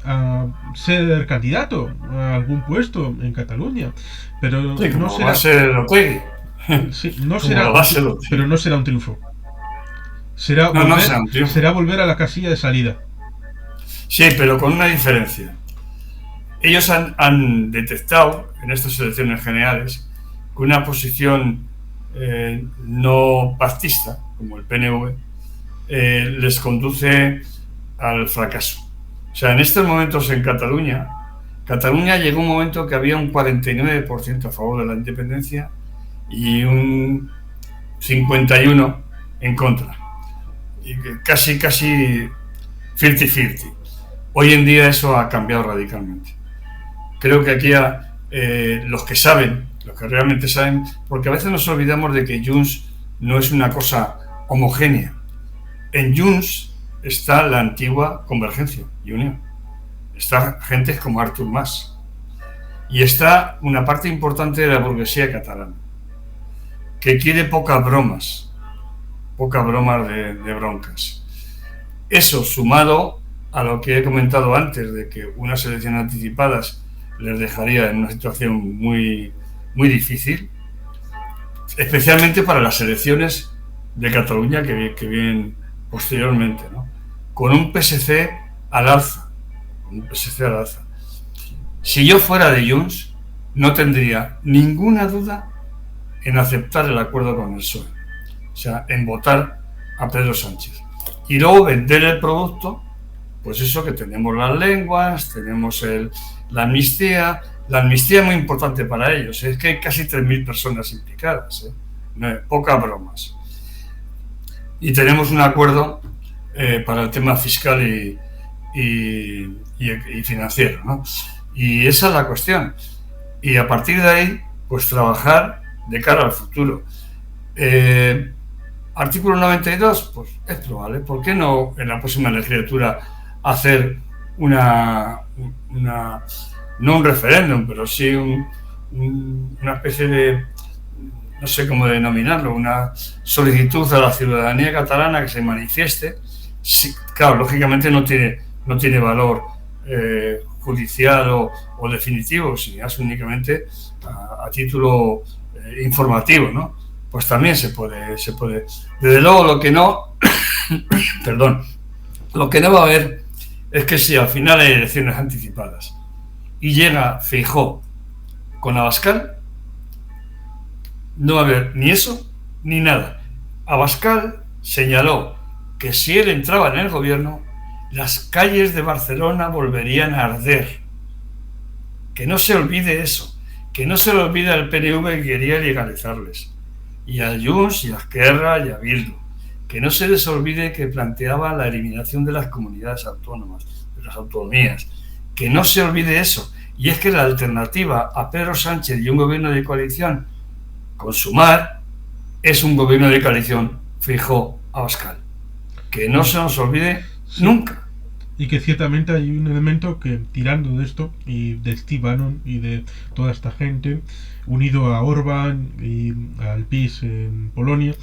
S1: a ser candidato a algún puesto en Cataluña, pero
S2: sí,
S1: no
S2: como va a
S1: será,
S2: ser Otegi.
S1: sí, no
S2: Como
S1: será
S2: lo va a ser Otegi.
S1: pero no será un triunfo. Será
S2: No, no
S1: volver,
S2: será un triunfo.
S1: será volver a la casilla de salida.
S2: Sí, pero con una diferencia. Ellos han detectado en estas elecciones generales que una posición no pactista, como el PNV, les conduce al fracaso. O sea, en estos momentos en Cataluña llegó un momento que había un 49% a favor de la independencia y un 51% en contra. Y casi 50-50. Hoy en día eso ha cambiado radicalmente. Creo que aquí los que saben, los que realmente saben, porque a veces nos olvidamos de que Junts no es una cosa homogénea. En Junts está la antigua Convergencia y Unión. Está gente como Artur Mas. Y está una parte importante de la burguesía catalana, que quiere pocas bromas de broncas. Eso sumado a lo que he comentado antes, de que unas elecciones anticipadas les dejaría en una situación muy, muy difícil, especialmente para las elecciones de Cataluña que vienen posteriormente, ¿no? Con un PSC al alza. Si yo fuera de Junts, no tendría ninguna duda en aceptar el acuerdo con el PSOE. O sea, en votar a Pedro Sánchez. Y luego vender el producto, pues eso que tenemos las lenguas, tenemos la amnistía. La amnistía es muy importante para ellos. Es que hay casi 3.000 personas implicadas. Pocas bromas. Y tenemos un acuerdo para el tema fiscal y financiero, ¿no? Y esa es la cuestión. Y a partir de ahí, pues trabajar de cara al futuro. Artículo 92, pues es probable. ¿Por qué no en la próxima legislatura hacer no un referéndum, pero sí una especie de, no sé cómo denominarlo, una solicitud a la ciudadanía catalana que se manifieste? Sí, claro, lógicamente no tiene valor judicial o definitivo, sino es únicamente a título informativo, ¿no? Pues también se puede. Desde luego lo que no, perdón, lo que no va a haber es que si al final hay elecciones anticipadas y llega Feijóo con Abascal, no va a haber ni eso ni nada. Abascal señaló que si él entraba en el gobierno, las calles de Barcelona volverían a arder. Que no se olvide eso, que no se le olvide al PNV que quería legalizarles, y a Junts y a Esquerra y a Bildu. Que no se les olvide que planteaba la eliminación de las comunidades autónomas, de las autonomías. Que no se olvide eso. Y es que la alternativa a Pedro Sánchez y un gobierno de coalición con Sumar es un gobierno de coalición Feijóo-Abascal. Que no se nos olvide nunca.
S1: Y que ciertamente hay un elemento que, tirando de esto, y de Steve Bannon y de toda esta gente, unido a Orbán y al PiS en Polonia,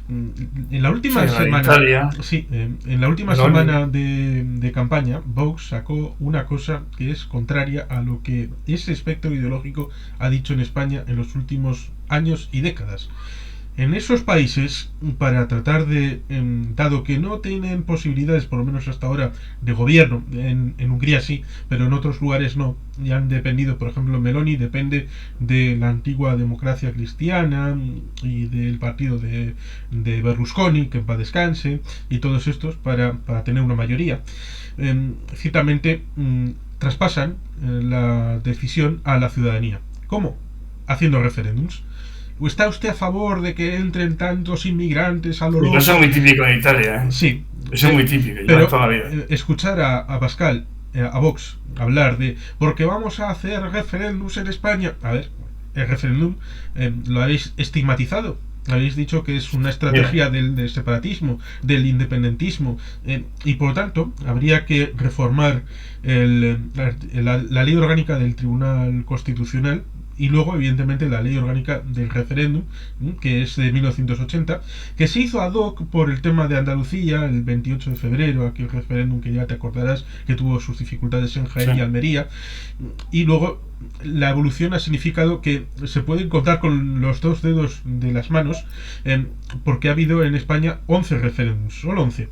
S1: en la última semana, en la última semana de campaña, Vox sacó una cosa que es contraria a lo que ese espectro ideológico ha dicho en España en los últimos años y décadas. En esos países, para tratar de, dado que no tienen posibilidades, por lo menos hasta ahora, de gobierno, en Hungría sí, pero en otros lugares no, y han dependido, por ejemplo, Meloni depende de la antigua democracia cristiana y del partido de Berlusconi, que en paz descanse, y todos estos, para tener una mayoría. Ciertamente traspasan la decisión a la ciudadanía. ¿Cómo? Haciendo referéndums. ¿Está usted a favor de que entren tantos inmigrantes a lo loco?
S2: Eso es muy típico en Italia, ¿eh?
S1: Sí.
S2: Eso es muy típico,
S1: pero
S2: toda la vida.
S1: Escuchar a Pascal, a Vox, hablar de porque vamos a hacer referéndums en España. A ver, el referéndum lo habéis estigmatizado. Habéis dicho que es una estrategia del separatismo, del independentismo, y por lo tanto habría que reformar la ley orgánica del Tribunal Constitucional y luego evidentemente la ley orgánica del referéndum, que es de 1980, que se hizo ad hoc por el tema de Andalucía el 28 de febrero, aquel referéndum que ya te acordarás que tuvo sus dificultades en Jaén y Almería, y luego la evolución ha significado que se pueden contar con los dos dedos de las manos, porque ha habido en España 11 referéndums, solo 11.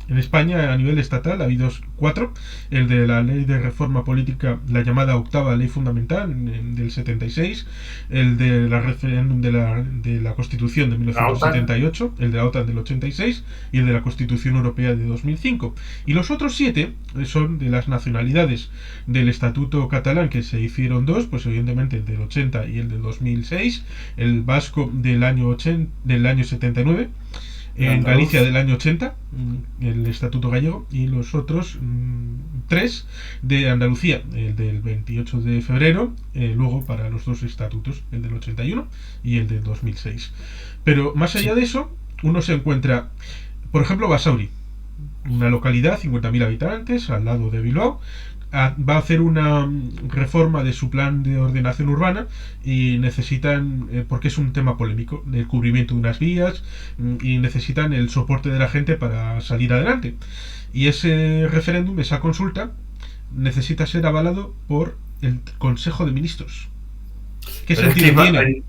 S1: En España, a nivel estatal, ha habido 4. El de la ley de reforma política, la llamada octava ley fundamental del 76. El de la referéndum de la Constitución de 1978. El de la OTAN del 86. Y el de la Constitución Europea de 2005. Y los otros 7 son de las nacionalidades del Estatuto catalán, que se hicieron 2, pues evidentemente el del 80 y el del 2006. El vasco del año 79. En Galicia del año 80, el Estatuto Gallego, y los otros 3 de Andalucía, el del 28 de febrero, luego para los 2 estatutos, el del 81 y el del 2006. Pero más allá de eso, uno se encuentra, por ejemplo, Basauri, una localidad, 50.000 habitantes, al lado de Bilbao, va a hacer una reforma de su plan de ordenación urbana y necesitan, porque es un tema polémico, el cubrimiento de unas vías, y necesitan el soporte de la gente para salir adelante. Y ese referéndum, esa consulta, necesita ser avalado por el Consejo de Ministros. ¿Qué sentido tiene?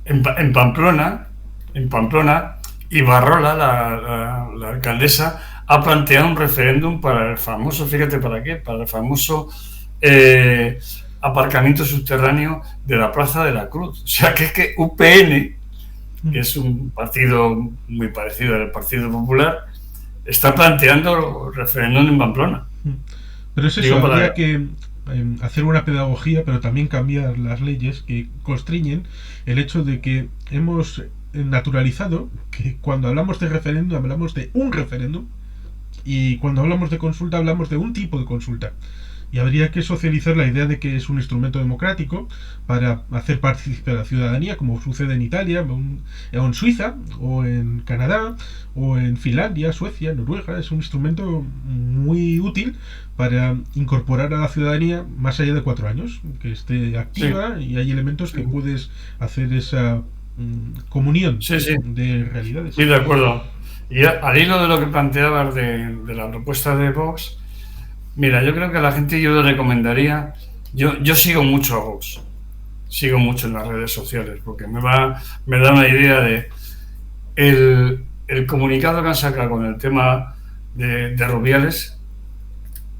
S2: En Pamplona, Ibarrola, la alcaldesa, ha planteado un referéndum para el famoso, fíjate para qué, para el famoso aparcamiento subterráneo de la Plaza de la Cruz. O sea, que es que UPN, que es un partido muy parecido al Partido Popular, está planteando referéndum en Pamplona.
S1: Pero es eso, habría que hacer una pedagogía, pero también cambiar las leyes que constriñen el hecho de que hemos naturalizado que cuando hablamos de referéndum hablamos de un referéndum, y cuando hablamos de consulta hablamos de un tipo de consulta. Y habría que socializar la idea de que es un instrumento democrático para hacer participar a la ciudadanía, como sucede en Italia, o en Suiza, o en Canadá, o en Finlandia, Suecia, Noruega. Es un instrumento muy útil para incorporar a la ciudadanía más allá de 4 años, que esté activa,
S2: sí,
S1: y hay elementos que
S2: sí,
S1: puedes hacer esa comunión
S2: sí, sí,
S1: de realidades.
S2: sí, de acuerdo. Y al hilo de lo que planteabas de la propuesta de Vox, mira, yo creo que a la gente yo le recomendaría, yo sigo mucho a Vox, sigo mucho en las redes sociales, porque me da una idea de el comunicado que han sacado con el tema de Rubiales,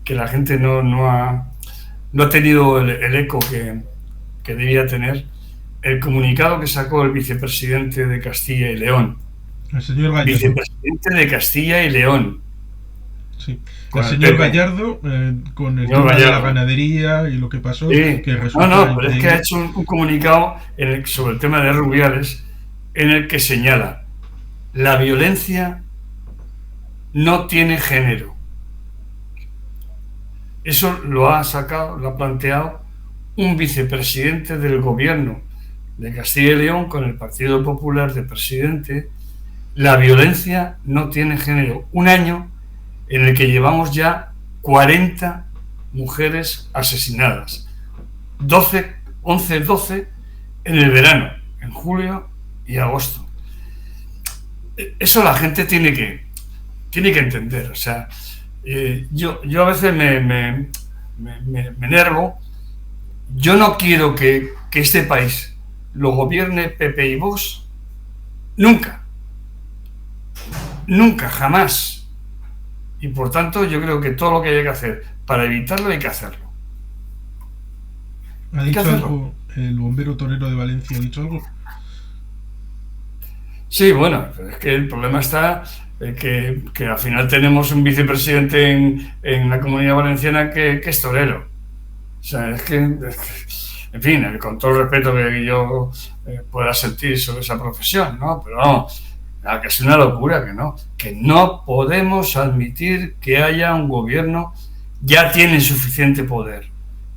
S2: que la gente no ha tenido el eco que debía tener. El comunicado que sacó el vicepresidente de Castilla y León,
S1: El señor Gallardo.
S2: vicepresidente de Castilla y León,
S1: Sí. El
S2: con el
S1: señor
S2: PP,
S1: Gallardo, con el
S2: señor
S1: tema de la
S2: Gallardo.
S1: ganadería y lo que pasó,
S2: Sí,
S1: que
S2: no,
S1: resulta
S2: no, pero es que ha
S1: increíble.
S2: hecho un comunicado sobre el tema de Rubiales en el que señala: la violencia no tiene género. Eso lo ha sacado, lo ha planteado un vicepresidente del gobierno de Castilla y León con el Partido Popular de presidente. La violencia no tiene género. Un año en el que llevamos ya 40 mujeres asesinadas. 12 en el verano, en julio y agosto. Eso la gente tiene que entender. O sea, yo a veces me enervo. Yo no quiero que este país lo gobierne PP y Vox nunca, nunca, jamás. Y por tanto yo creo que todo lo que haya que hacer para evitarlo hay que hacerlo.
S1: ¿Ha
S2: Hay que
S1: dicho
S2: hacerlo.
S1: algo el bombero torero de Valencia? ¿Ha dicho algo?
S2: Sí, bueno, es que el problema está que al final tenemos un vicepresidente en la Comunidad Valenciana que es torero. O sea, en fin, con todo el respeto que yo pueda sentir sobre esa profesión, ¿no? Pero vamos, que es una locura que no podemos admitir que haya un gobierno. Ya tienen suficiente poder,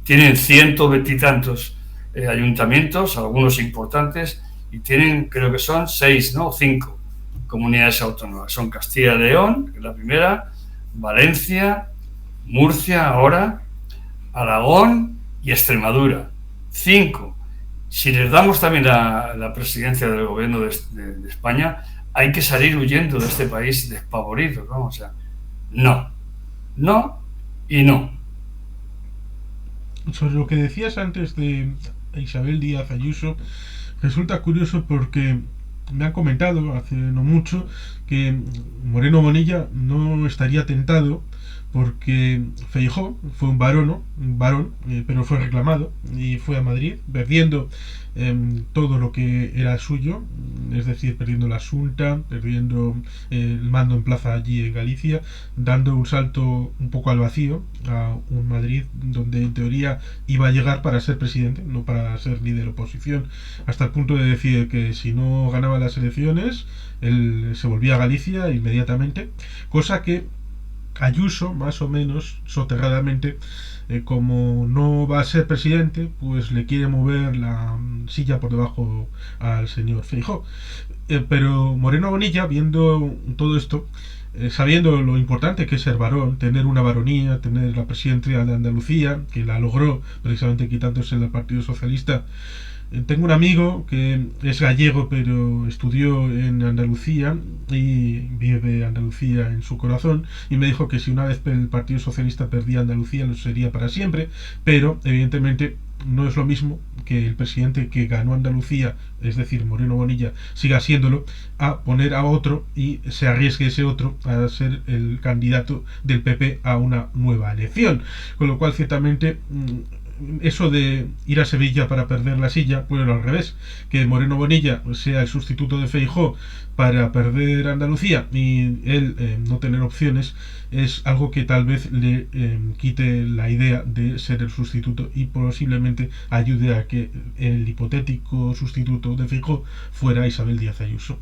S2: tienen 120 y tantos ayuntamientos, algunos importantes, y tienen, creo que son 6, ¿no? 5 comunidades autónomas. Son Castilla y León, que es la primera, Valencia, Murcia ahora, Aragón y Extremadura. 5. Si les damos también la presidencia del gobierno de España, hay que salir huyendo de este país despavoridos, ¿no? O sea, no, no y no.
S1: Sobre lo que decías antes de Isabel Díaz Ayuso, resulta curioso porque me han comentado hace no mucho que Moreno Bonilla no estaría tentado porque Feijóo fue un varón, pero fue reclamado y fue a Madrid perdiendo todo lo que era suyo, es decir, perdiendo la Xunta, perdiendo el mando en plaza allí en Galicia, dando un salto un poco al vacío a un Madrid donde en teoría iba a llegar para ser presidente, no para ser líder de oposición, hasta el punto de decir que si no ganaba las elecciones, él se volvía a Galicia inmediatamente, cosa que Ayuso, más o menos soterradamente, como no va a ser presidente, pues le quiere mover la silla por debajo al señor Feijóo. Pero Moreno Bonilla, viendo todo esto, sabiendo lo importante que es ser varón, tener una varonía, tener la presidencia de Andalucía, que la logró precisamente quitándose del Partido Socialista. Tengo un amigo que es gallego pero estudió en Andalucía y vive Andalucía en su corazón, y me dijo que si una vez el Partido Socialista perdía Andalucía lo sería para siempre, pero evidentemente no es lo mismo que el presidente que ganó Andalucía, es decir, Moreno Bonilla, siga siéndolo, a poner a otro y se arriesgue ese otro a ser el candidato del PP a una nueva elección. Con lo cual, ciertamente, eso de ir a Sevilla para perder la silla, pues al revés, que Moreno Bonilla sea el sustituto de Feijóo para perder Andalucía y él no tener opciones, es algo que tal vez le quite la idea de ser el sustituto y posiblemente ayude a que el hipotético sustituto de Feijóo fuera Isabel Díaz Ayuso.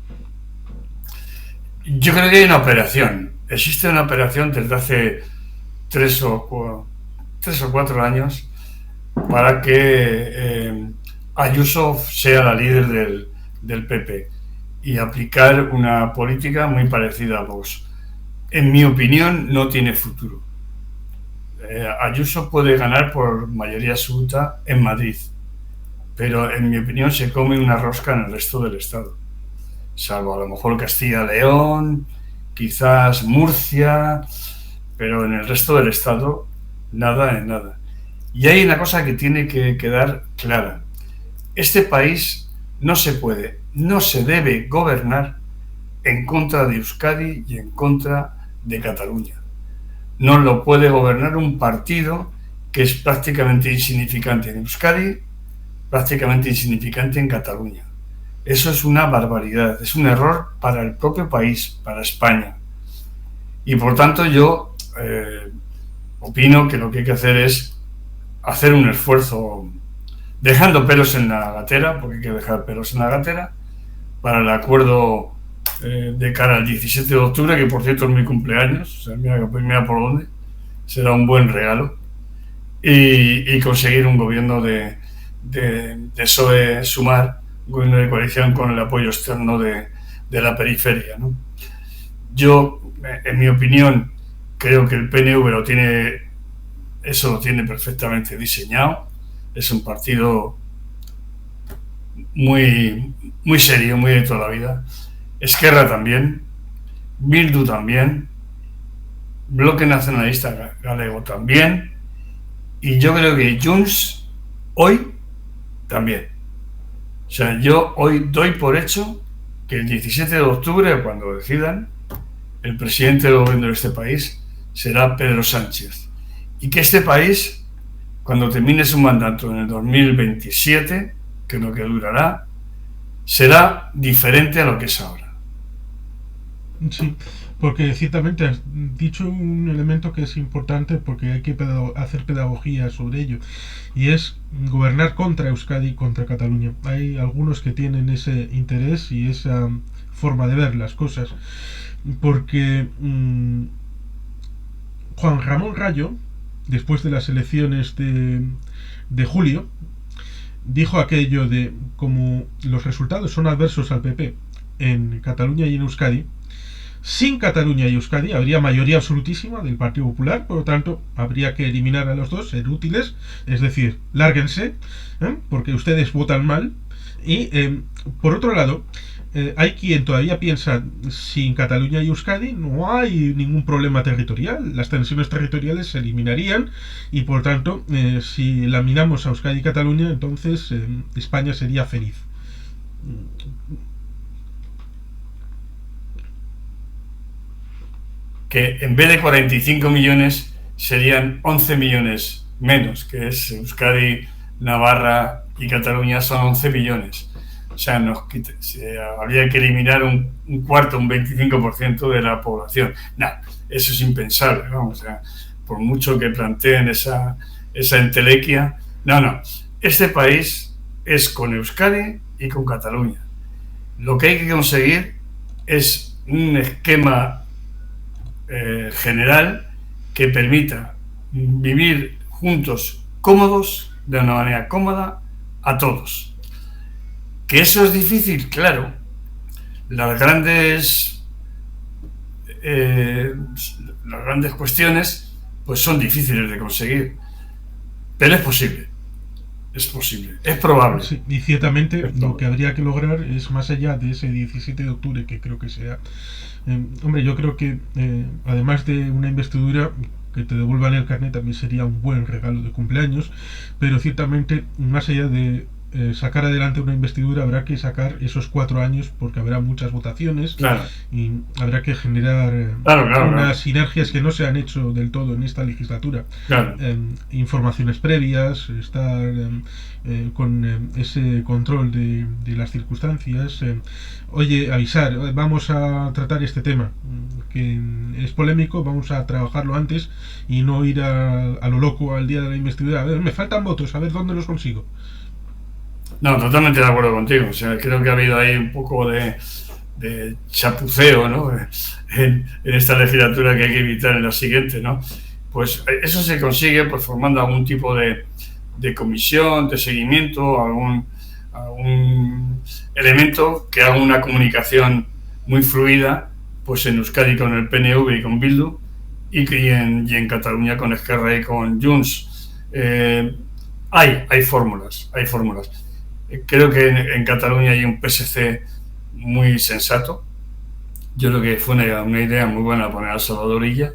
S2: Yo creo que hay una operación. Existe una operación desde hace 3 3 o 4 años para que Ayuso sea la líder del PP y aplicar una política muy parecida a Vox. En mi opinión, no tiene futuro. Ayuso puede ganar por mayoría absoluta en Madrid, pero en mi opinión se come una rosca en el resto del Estado, salvo a lo mejor Castilla-León, quizás Murcia, pero en el resto del Estado nada en nada. Y hay una cosa que tiene que quedar clara: este país no se puede, no se debe gobernar en contra de Euskadi y en contra de Cataluña. No lo puede gobernar un partido que es prácticamente insignificante en Euskadi, prácticamente insignificante en Cataluña. Eso es una barbaridad, es un error para el propio país, para España. Y por tanto yo opino que lo que hay que hacer es hacer un esfuerzo, dejando pelos en la gatera, porque hay que dejar pelos en la gatera, para el acuerdo de cara al 17 de octubre, que por cierto es mi cumpleaños, o sea, mira por dónde, será un buen regalo, y conseguir un gobierno de PSOE-Sumar, un gobierno de coalición con el apoyo externo de la periferia, ¿no? Yo, en mi opinión, creo que el PNV lo tiene perfectamente diseñado. Es un partido muy, muy serio, muy de toda la vida. Esquerra también, Bildu también, Bloque Nacionalista Galego también, y yo creo que Junts hoy también. O sea, yo hoy doy por hecho que el 17 de octubre, cuando decidan, el presidente del gobierno de este país será Pedro Sánchez, y que este país, cuando termine su mandato en el 2027, que es lo que durará, será diferente a lo que es ahora.
S1: Sí, porque ciertamente has dicho un elemento que es importante, porque hay que hacer pedagogía sobre ello, y es gobernar contra Euskadi y contra Cataluña. Hay algunos que tienen ese interés y esa forma de ver las cosas, porque Juan Ramón Rayo, después de las elecciones de julio, dijo aquello de: como los resultados son adversos al PP en Cataluña y en Euskadi, sin Cataluña y Euskadi habría mayoría absolutísima del Partido Popular, por lo tanto habría que eliminar a los dos, ser útiles, es decir, lárguense, porque ustedes votan mal. Y por otro lado, hay quien todavía piensa: sin Cataluña y Euskadi no hay ningún problema territorial, las tensiones territoriales se eliminarían, y por tanto, si laminamos a Euskadi y Cataluña, entonces España sería feliz.
S2: Que en vez de 45 millones serían 11 millones menos, que es Euskadi, Navarra y Cataluña son 11 millones. O sea, habría que eliminar un cuarto, un 25% de la población. No, eso es impensable, vamos, o sea, por mucho que planteen esa entelequia. No. Este país es con Euskadi y con Cataluña. Lo que hay que conseguir es un esquema general que permita vivir juntos, cómodos, de una manera cómoda, a todos. ¿Que eso es difícil? Claro. Las grandes cuestiones pues son difíciles de conseguir, pero es posible. Es posible, es probable.
S1: Sí, y ciertamente lo que habría que lograr es, más allá de ese 17 de octubre, que creo que sea... hombre, yo creo que además de una investidura, que te devuelvan el carnet también sería un buen regalo de cumpleaños, pero ciertamente, más allá de sacar adelante una investidura, habrá que sacar esos 4 años, porque habrá muchas votaciones,
S2: claro,
S1: y habrá que generar unas sinergias que no se han hecho del todo en esta legislatura.
S2: Claro.
S1: Informaciones previas, estar con ese control de las circunstancias. Oye, avisar: vamos a tratar este tema, que es polémico, vamos a trabajarlo antes y no ir a lo loco al día de la investidura. A ver, me faltan votos, a ver dónde los consigo.
S2: No, totalmente de acuerdo contigo. O sea, creo que ha habido ahí un poco de chapuceo, ¿no?, en esta legislatura, que hay que evitar en la siguiente, ¿no? Pues eso se consigue pues formando algún tipo de comisión, de seguimiento, algún elemento que haga una comunicación muy fluida, pues en Euskadi con el PNV y con Bildu, y en Cataluña con Esquerra y con Junts. Hay fórmulas. Creo que en Cataluña hay un PSC muy sensato. Yo creo que fue una idea muy buena poner a Salvador Illa.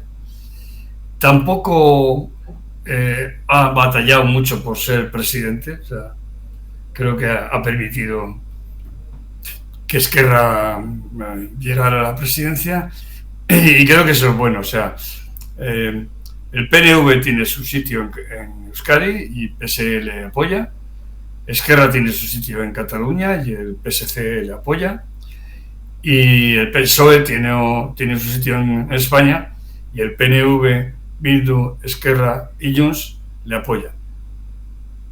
S2: Tampoco ha batallado mucho por ser presidente. O sea, creo que ha permitido que Esquerra llegara a la presidencia, y creo que eso es bueno. O sea, el PNV tiene su sitio en Euskadi y PSE le apoya. Esquerra tiene su sitio en Cataluña y el PSC le apoya. Y el PSOE tiene su sitio en España y el PNV, Bildu, Esquerra y Junts le apoyan.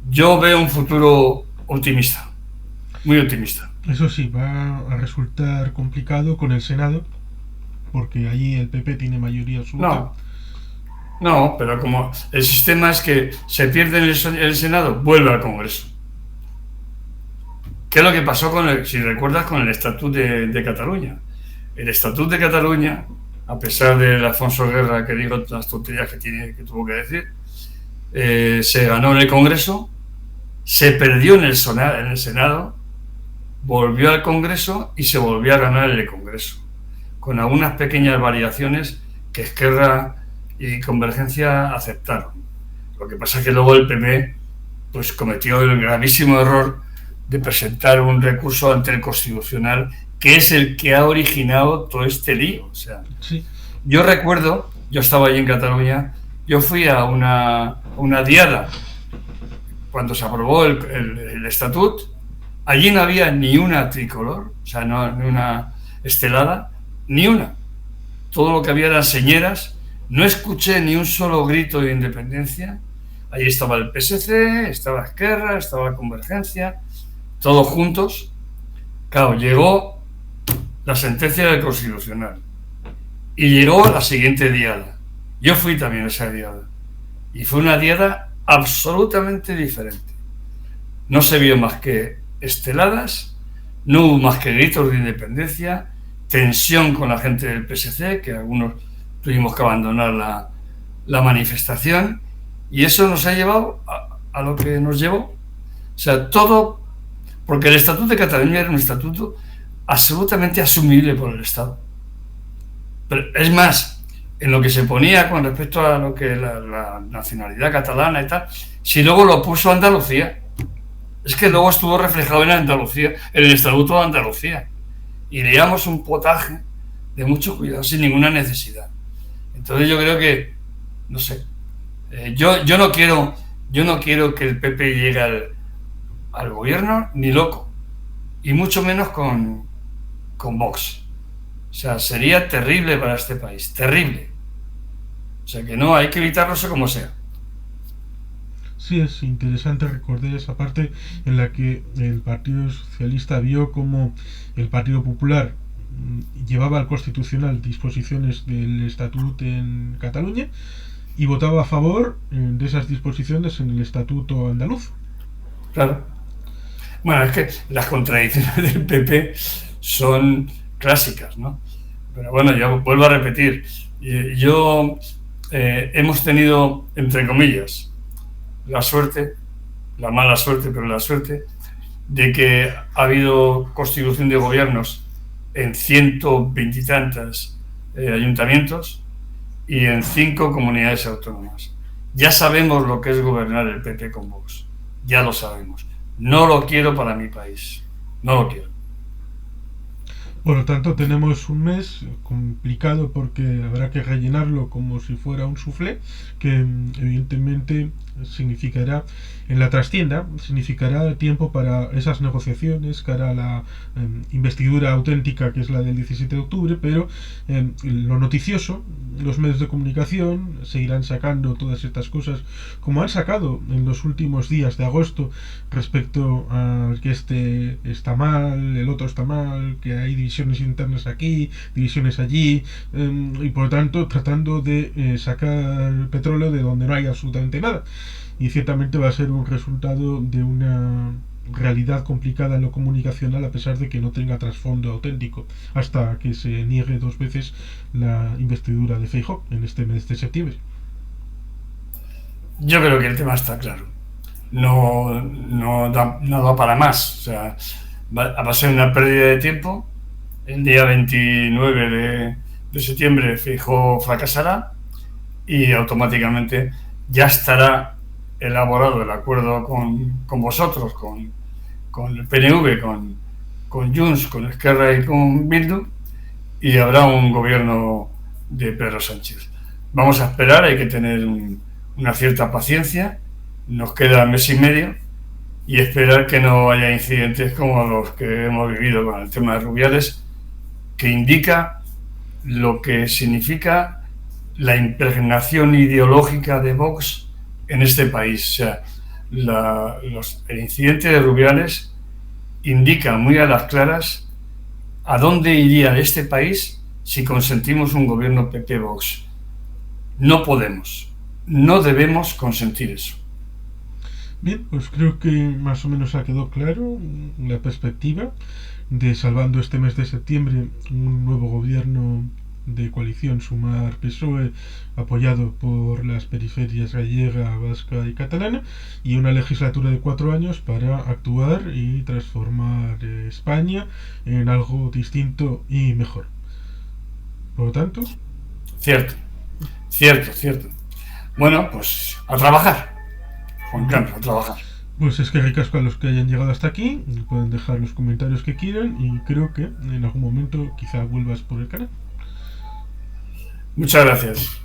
S2: Yo veo un futuro optimista, muy optimista.
S1: Eso sí, va a resultar complicado con el Senado, porque allí el PP tiene mayoría absoluta.
S2: No, pero como el sistema es que se pierde el Senado, vuelve al Congreso. ¿Qué es lo que pasó si recuerdas, con el Estatut de Cataluña? El Estatut de Cataluña, a pesar de Alfonso Guerra, que dijo las tonterías que tuvo que decir, se ganó en el Congreso, se perdió en el Senado, volvió al Congreso y se volvió a ganar en el Congreso, con algunas pequeñas variaciones que Esquerra y Convergencia aceptaron. Lo que pasa es que luego el PP pues cometió el gravísimo error de presentar un recurso ante el Constitucional, que es el que ha originado todo este lío. O sea,
S1: sí.
S2: Yo recuerdo, yo estaba allí en Cataluña, yo fui a una diada cuando se aprobó el estatut. Allí no había ni una tricolor, o sea, ni una estelada, ni una. Todo lo que había eran señeras. No escuché ni un solo grito de independencia. Allí estaba el PSC, estaba Esquerra, estaba Convergencia, todos juntos. Claro, llegó la sentencia del Constitucional y llegó la siguiente diada. Yo fui también a esa diada y fue una diada absolutamente diferente. No se vio más que esteladas, no hubo más que gritos de independencia, tensión con la gente del PSC, que algunos tuvimos que abandonar la manifestación, y eso nos ha llevado a lo que nos llevó. O sea, todo porque el Estatuto de Cataluña era un estatuto absolutamente asumible por el Estado. Pero es más, en lo que se ponía con respecto a lo que la nacionalidad catalana y tal, si luego lo puso Andalucía, es que luego estuvo reflejado en Andalucía, en el Estatuto de Andalucía, y leíamos un potaje de mucho cuidado, sin ninguna necesidad. Entonces yo creo que, no sé, yo no quiero que el PP llegue al gobierno ni loco, y mucho menos con Vox. O sea, sería terrible para este país, terrible. O sea que no, hay que evitarlo como sea.
S1: Sí, es interesante recordar esa parte en la que el Partido Socialista vio como el Partido Popular llevaba al Constitucional disposiciones del Estatuto en Cataluña y votaba a favor de esas disposiciones en el Estatuto andaluz.
S2: Claro. Bueno, es que las contradicciones del PP son clásicas, ¿no? Pero bueno, yo vuelvo a repetir. Hemos tenido, entre comillas, la suerte, la mala suerte, pero la suerte, de que ha habido constitución de gobiernos en 120 y tantos ayuntamientos y en 5 comunidades autónomas. Ya sabemos lo que es gobernar el PP con Vox. Ya lo sabemos. No lo quiero para mi país. No lo quiero.
S1: Por lo tanto, tenemos un mes complicado porque habrá que rellenarlo como si fuera un soufflé, que evidentemente significará, en la trastienda, significará tiempo para esas negociaciones cara a la investidura auténtica, que es la del 17 de octubre, pero lo noticioso, los medios de comunicación seguirán sacando todas estas cosas, como han sacado en los últimos días de agosto, respecto a que este está mal, el otro está mal, que hay división divisiones internas aquí, divisiones allí, y por lo tanto tratando de sacar petróleo de donde no hay absolutamente nada. Y ciertamente va a ser un resultado de una realidad complicada en lo comunicacional, a pesar de que no tenga trasfondo auténtico, hasta que se niegue 2 veces la investidura de Feijóo en este mes de septiembre.
S2: Yo creo que el tema está claro. No da para más. O sea, va a ser una pérdida de tiempo. El día 29 de septiembre Feijóo fracasará y automáticamente ya estará elaborado el acuerdo con vosotros, con el PNV, con Junts, con Esquerra y con Bildu, y habrá un gobierno de Pedro Sánchez. Vamos a esperar, hay que tener una cierta paciencia, nos queda mes y medio, y esperar que no haya incidentes como los que hemos vivido con el tema de Rubiales, que indica lo que significa la impregnación ideológica de Vox en este país. O sea, el incidente de Rubiales indica muy a las claras a dónde iría este país si consentimos un gobierno PP-Vox. No podemos, no debemos consentir eso.
S1: Bien, pues creo que más o menos ha quedado claro la perspectiva de, salvando este mes de septiembre, un nuevo gobierno de coalición Sumar PSOE, apoyado por las periferias gallega, vasca y catalana, y una legislatura de 4 años para actuar y transformar España en algo distinto y mejor. Por lo tanto,
S2: Cierto. Bueno, pues a trabajar, Juan Carlos, a trabajar.
S1: pues es que ricasco a los que hayan llegado hasta aquí, pueden dejar los comentarios que quieran, y creo que en algún momento quizá vuelvas por el canal.
S2: Muchas gracias.